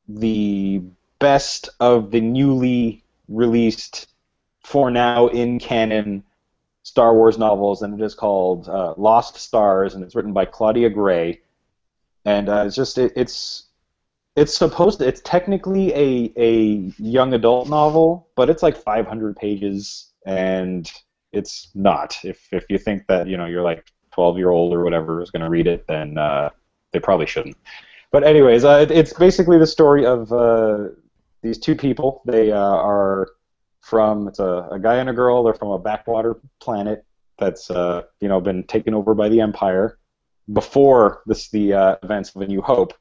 Speaker 8: the best of the newly released, for now in canon, Star Wars novels, and it is called Lost Stars, and it's written by Claudia Gray. And it's technically a young adult novel, but it's like 500 pages, and it's not. If you think that you're like 12-year-old or whatever is going to read it, then they probably shouldn't. But anyways, it's basically the story of these two people. They are from, it's a guy and a girl. They're from a backwater planet that's been taken over by the Empire before the events of A New Hope.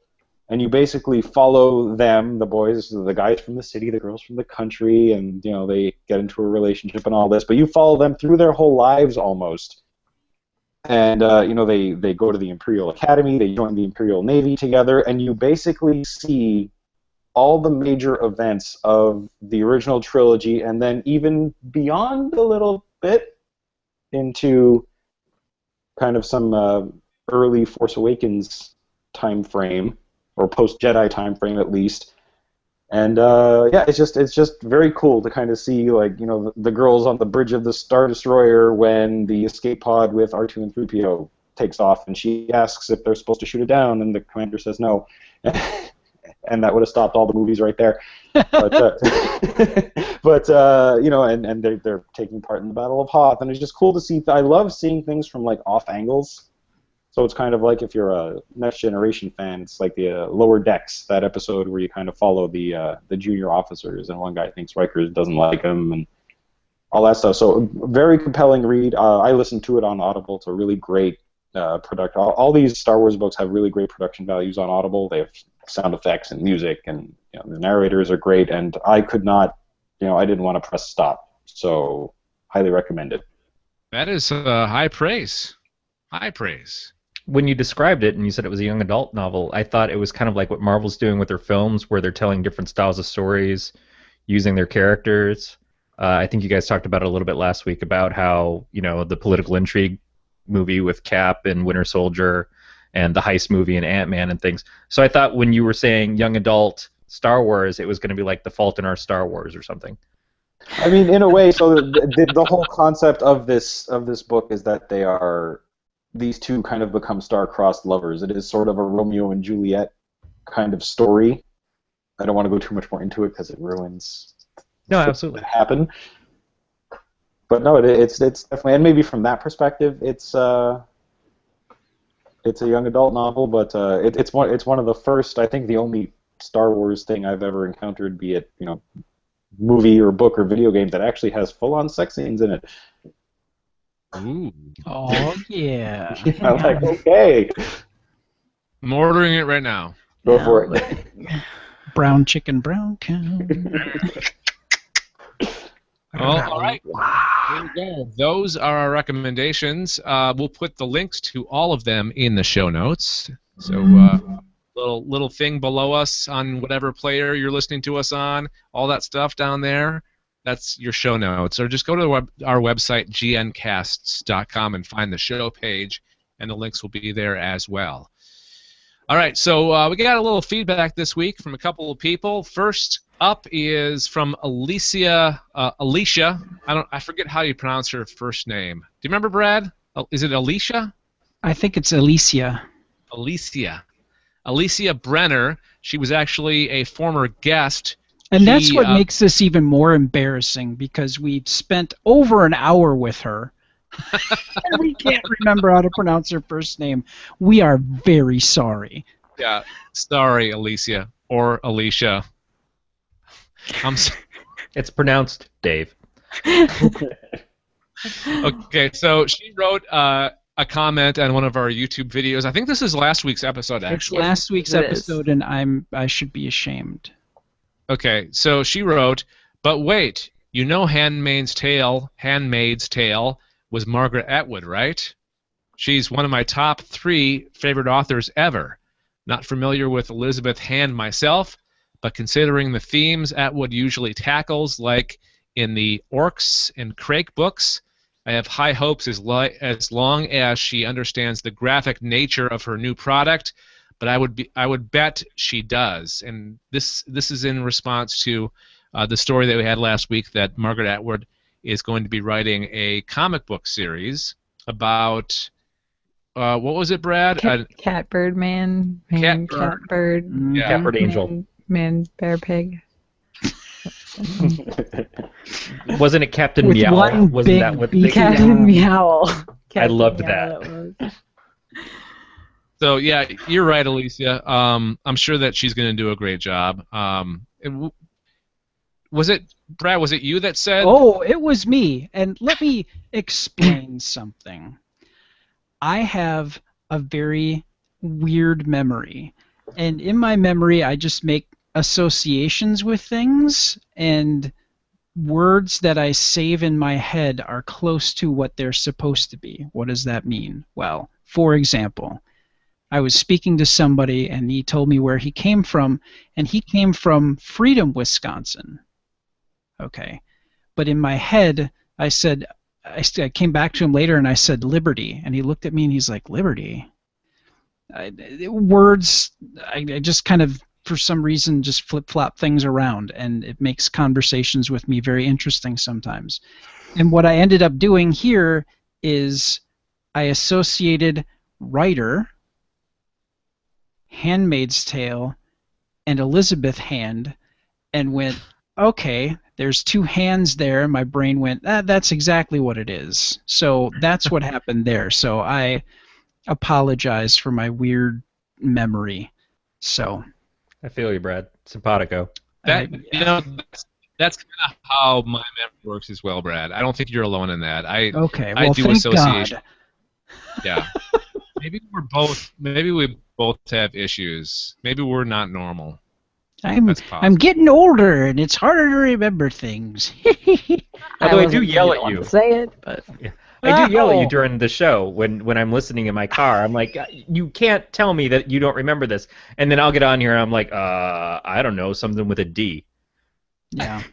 Speaker 8: And you basically follow them, the boys, the guys from the city, the girls from the country, and they get into a relationship and all this. But you follow them through their whole lives almost. And they go to the Imperial Academy, they join the Imperial Navy together, and you basically see all the major events of the original trilogy, and then even beyond a little bit into kind of some early Force Awakens time frame, or post-Jedi time frame at least. And it's just very cool to kind of see the girls on the bridge of the Star Destroyer when the escape pod with R2 and 3PO takes off, and she asks if they're supposed to shoot it down, and the commander says no. And that would have stopped all the movies right there. But and they're taking part in the Battle of Hoth, and it's just cool to see. I love seeing things from like off angles. So it's kind of like, if you're a Next Generation fan, it's like the Lower Decks, that episode where you kind of follow the junior officers, and one guy thinks Riker doesn't like him, and all that stuff. So very compelling read. I listened to it on Audible. It's a really great product. All these Star Wars books have really great production values on Audible. They have sound effects and music, and the narrators are great. And I could not, I didn't want to press stop. So highly recommend it.
Speaker 1: That is high praise. High praise.
Speaker 2: When you described it and you said it was a young adult novel, I thought it was kind of like what Marvel's doing with their films, where they're telling different styles of stories using their characters. I think you guys talked about it a little bit last week about how, the political intrigue movie with Cap and Winter Soldier and the heist movie and Ant-Man and things. So I thought when you were saying young adult Star Wars, it was going to be like The Fault in Our Star Wars or something.
Speaker 8: I mean, in a way, so the whole concept of this book is that these two kind of become star-crossed lovers. It is sort of a Romeo and Juliet kind of story. I don't want to go too much more into it because it ruins
Speaker 2: absolutely
Speaker 8: what happened. But no, it's definitely, and maybe from that perspective, it's a young adult novel, but it's one of the first, I think the only Star Wars thing I've ever encountered, be it movie or book or video game, that actually has full-on sex scenes in it.
Speaker 1: Ooh.
Speaker 3: Oh, yeah.
Speaker 8: I'm like, okay.
Speaker 1: I'm ordering it right now.
Speaker 8: Go for it.
Speaker 3: Brown chicken, brown cow.
Speaker 1: All right. There you go. Those are our recommendations. We'll put the links to all of them in the show notes. So little thing below us on whatever player you're listening to us on, all that stuff down there. That's your show notes. Or just go to our website, gncasts.com, and find the show page, and the links will be there as well. All right, so we got a little feedback this week from a couple of people. First up is from Alicia. I forget how you pronounce her first name. Do you remember, Brad? Is it Alicia?
Speaker 3: I think it's Alicia.
Speaker 1: Alicia Brenner. She was actually a former guest.
Speaker 3: And that's what makes this even more embarrassing, because we've spent over an hour with her, and we can't remember how to pronounce her first name. We are very sorry.
Speaker 1: Yeah, sorry, Alicia, or Alicia.
Speaker 2: It's pronounced Dave.
Speaker 1: Okay, so she wrote a comment on one of our YouTube videos. I think this is last week's episode, actually.
Speaker 3: It's last week's episode, and I should be ashamed.
Speaker 1: Okay, so she wrote, but wait, Handmaid's Tale was Margaret Atwood, right? She's one of my top 3 favorite authors ever. Not familiar with Elizabeth Hand myself, but considering the themes Atwood usually tackles, like in the Orcs and Crake books, I have high hopes as long as she understands the graphic nature of her new product, but I would bet she does. And this is in response to the story that we had last week that Margaret Atwood is going to be writing a comic book series about what was it, Brad?
Speaker 4: Cat bird man,
Speaker 1: Cat
Speaker 4: cat bird,
Speaker 1: Yeah.
Speaker 2: Catbird Angel.
Speaker 4: man bear pig.
Speaker 2: Wasn't it Captain
Speaker 3: With
Speaker 2: Meow?
Speaker 3: one
Speaker 2: Wasn't
Speaker 3: big
Speaker 2: that what
Speaker 3: beak.
Speaker 2: they
Speaker 4: Captain Meow.
Speaker 2: I loved
Speaker 4: Meow,
Speaker 2: that.
Speaker 4: was.
Speaker 1: So yeah, you're right, Alicia. I'm sure that she's going to do a great job. Was it Brad? Was it you that said?
Speaker 3: Oh, it was me. And let me explain something. I have a very weird memory. And in my memory, I just make associations with things, and words that I save in my head are close to what they're supposed to be. What does that mean? Well, for example, I was speaking to somebody, and he told me where he came from, and he came from Freedom, Wisconsin. Okay. But in my head, I said, I came back to him later and I said Liberty, and he looked at me and he's like, Liberty? Words, I just kind of, for some reason, just flip-flop things around, and it makes conversations with me very interesting sometimes. And what I ended up doing here is I associated writer, Handmaid's Tale, and Elizabeth Hand, and went, okay, there's two hands there. My brain went, that's exactly what it is. So that's what happened there. So I apologize for my weird memory. So
Speaker 2: I feel you, Brad. Simpatico.
Speaker 1: That's kind of how my memory works as well, Brad. I don't think you're alone in that.
Speaker 3: Okay,
Speaker 1: I
Speaker 3: well,
Speaker 1: do
Speaker 3: thank
Speaker 1: association.
Speaker 3: God.
Speaker 1: Yeah. Maybe we both have issues. Maybe we're not normal. That's possible.
Speaker 3: I'm getting older, and it's harder to remember things.
Speaker 2: Although I do yell at you.
Speaker 4: Say it, but
Speaker 2: I do yell at you during the show when I'm listening in my car. I'm like, you can't tell me that you don't remember this. And then I'll get on here and I'm like, I don't know, something with a D.
Speaker 3: Yeah.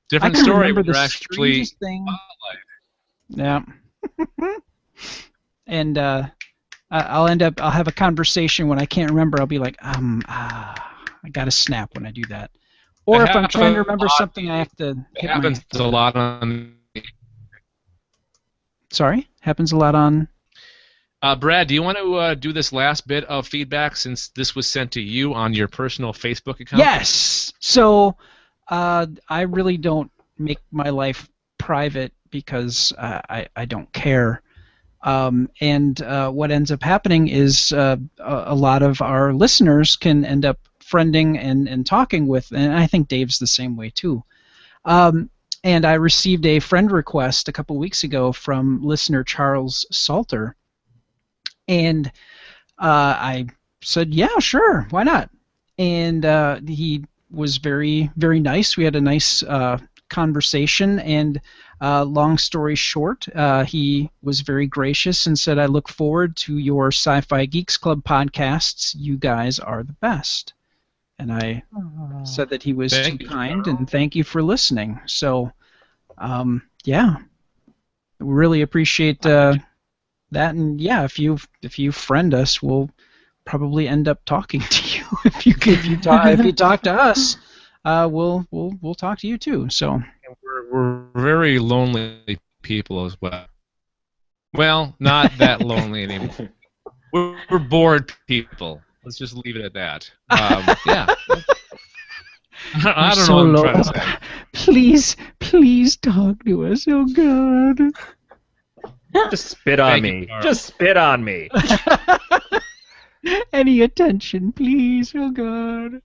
Speaker 1: Different
Speaker 3: I can
Speaker 1: story.
Speaker 3: remember the
Speaker 1: Actually,
Speaker 3: strangest thing. Yeah. And I'll have a conversation when I can't remember. I'll be like, I got to snap when I do that. Or if I'm trying to remember something, I have to hit
Speaker 1: happens a lot on.
Speaker 3: Sorry? Happens a lot on...
Speaker 1: Brad, do you want to do this last bit of feedback since this was sent to you on your personal Facebook account?
Speaker 3: Yes! So, I really don't make my life private because I don't care. And what ends up happening is a lot of our listeners can end up friending and talking with, and I think Dave's the same way too. And I received a friend request a couple weeks ago from listener Charles Salter, and I said, yeah, sure, why not? And he was very, very nice. We had a nice conversation, and long story short, he was very gracious and said, I look forward to your SciFi Geeks Club podcasts. You guys are the best. And I said that he was too kind, and thank you for listening. So, yeah, we really appreciate that. And yeah, if you friend us, we'll probably end up talking to you. if you talk to us, we'll talk to you too. So
Speaker 1: we're very lonely people as well. Well, not that lonely anymore. We're bored people. Let's just leave it at that. Yeah. I don't know what I'm trying to say.
Speaker 3: Please talk to us. Oh God.
Speaker 2: Just spit on me. Just spit on me.
Speaker 3: Any attention, please. Oh God.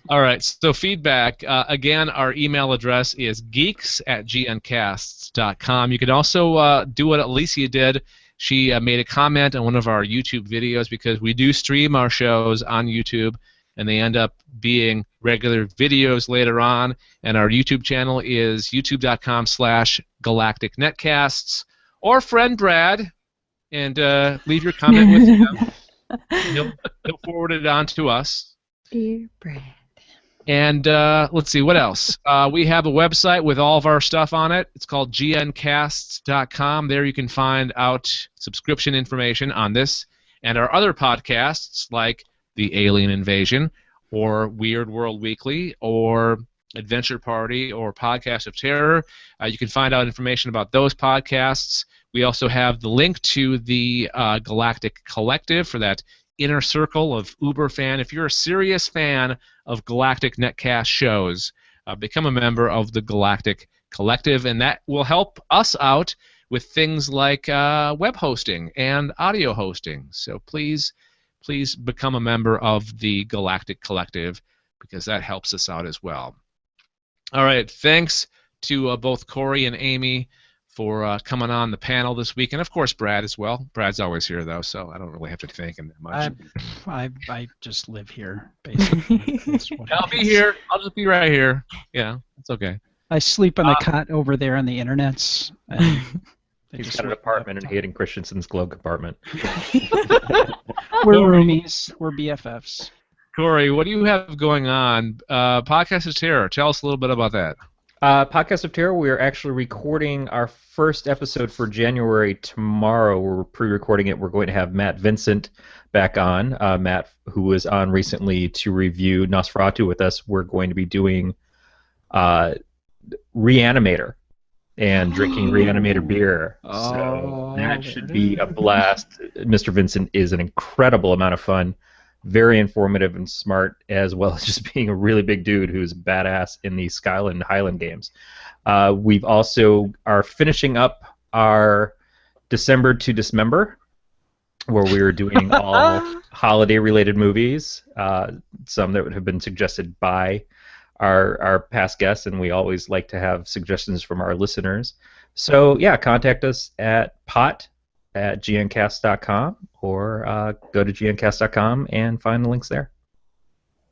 Speaker 1: All right, so feedback. Again, our email address is geeks@gncasts.com. You can also do what Alicia did. She made a comment on one of our YouTube videos because we do stream our shows on YouTube, and they end up being regular videos later on. And our YouTube channel is youtube.com/galacticnetcasts. Or friend Brad, and leave your comment with him. He'll forward it on to us.
Speaker 4: Dear Brad.
Speaker 1: And let's see, what else? We have a website with all of our stuff on it. It's called gncasts.com. There you can find out subscription information on this and our other podcasts like The Alien Invasion or Weird World Weekly or Adventure Party or Podcast of Terror. You can find out information about those podcasts. We also have the link to the Galactic Collective for that inner circle of Uber fan. If you're a serious fan of Galactic Netcast shows, become a member of the Galactic Collective, and that will help us out with things like web hosting and audio hosting. So please become a member of the Galactic Collective because that helps us out as well. All right, thanks to both Corey and Amy for coming on the panel this week, and of course Brad as well. Brad's always here though, so I don't really have to thank him that much.
Speaker 3: I just live here, basically. That's what
Speaker 1: I'll be here. I'll just be right here. Yeah, it's okay.
Speaker 3: I sleep on the cot over there on the internets.
Speaker 2: He's got an apartment in Hayden Christensen's glove compartment.
Speaker 3: We're roomies. We're BFFs.
Speaker 1: Corey, what do you have going on? Podcast of Terror. Tell us a little bit about that.
Speaker 2: Podcast of Terror, we are actually recording our first episode for January tomorrow. We're pre-recording it. We're going to have Matt Vincent back on. Matt, who was on recently to review Nosferatu with us, we're going to be doing Reanimator and drinking Reanimator beer. So that should be a blast. Mr. Vincent is an incredible amount of fun. Very informative and smart, as well as just being a really big dude who's badass in the Skyland Highland games. We've also are finishing up our December to Dismember, where we are doing all holiday-related movies, some that have been suggested by our past guests, and we always like to have suggestions from our listeners. So, yeah, contact us at pot@gncast.com or go to gncast.com and find the links there.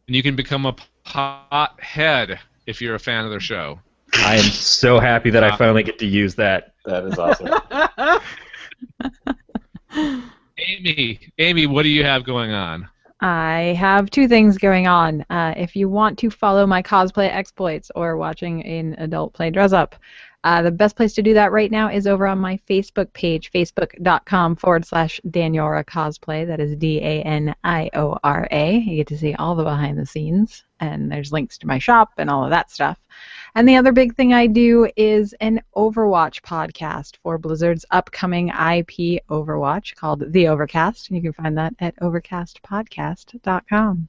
Speaker 1: And you can become a pothead if you're a fan of their show.
Speaker 2: I am so happy that I finally get to use that.
Speaker 8: That is awesome.
Speaker 1: Amy, what do you have going on?
Speaker 4: I have two things going on. If you want to follow my cosplay exploits or watching an adult play dress up, the best place to do that right now is over on my Facebook page, facebook.com/Daniora Cosplay. That is DANIORA. You get to see all the behind the scenes, and there's links to my shop and all of that stuff. And the other big thing I do is an Overwatch podcast for Blizzard's upcoming IP Overwatch called The Overcast. And you can find that at overcastpodcast.com.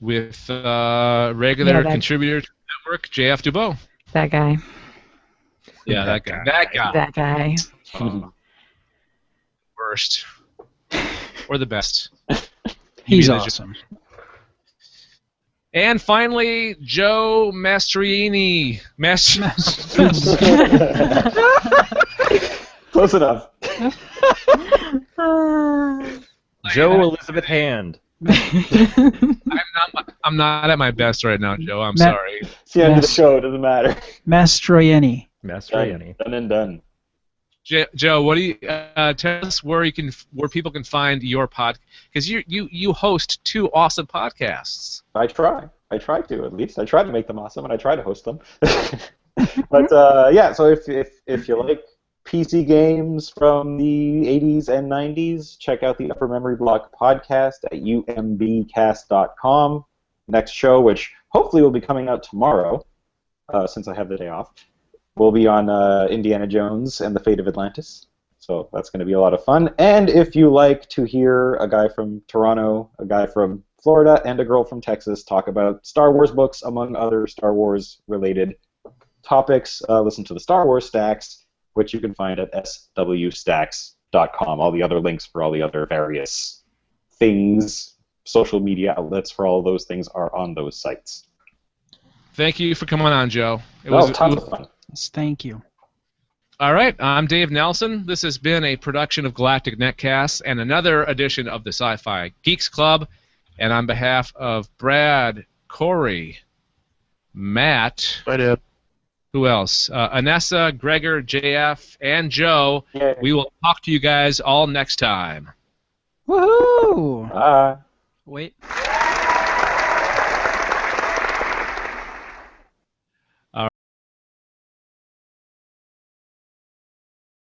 Speaker 1: With regular contributor to the network, JF Dubois.
Speaker 4: That guy.
Speaker 1: Yeah, that guy.
Speaker 4: That guy.
Speaker 1: Worst. Or the best.
Speaker 3: He's awesome.
Speaker 1: And finally, Joe Mastroianni.
Speaker 8: Close enough.
Speaker 2: Joe Elizabeth Hand.
Speaker 1: I'm not at my best right now, Joe. I'm sorry.
Speaker 8: It's the end of the show. It doesn't matter.
Speaker 3: Mastroianni.
Speaker 2: Mastroianni.
Speaker 8: Done and done.
Speaker 1: Joe, what do you tell us where people can find your pod? Because you host two awesome podcasts.
Speaker 8: I try to, at least. I try to make them awesome, and I try to host them. But yeah, so if you like PC games from the 80s and 90s, check out the Upper Memory Block podcast at umbcast.com. Next show, which hopefully will be coming out tomorrow, since I have the day off, will be on Indiana Jones and the Fate of Atlantis. So that's going to be a lot of fun. And if you like to hear a guy from Toronto, a guy from Florida, and a girl from Texas talk about Star Wars books, among other Star Wars-related topics, listen to the Star Wars Stacks, which you can find at swstacks.com. All the other links for all the other various things, social media outlets for all those things are on those sites.
Speaker 1: Thank you for coming on, Joe.
Speaker 8: It was tons of fun.
Speaker 3: Yes, thank you.
Speaker 1: All right, I'm Dave Nelson. This has been a production of Galactic Netcasts and another edition of the SciFi Geeks Club. And on behalf of Brad, Corey, Matt, who else? Anessa, Gregor, JF, and Joe, we will talk to you guys all next time.
Speaker 3: Woohoo!
Speaker 8: Bye.
Speaker 3: Wait.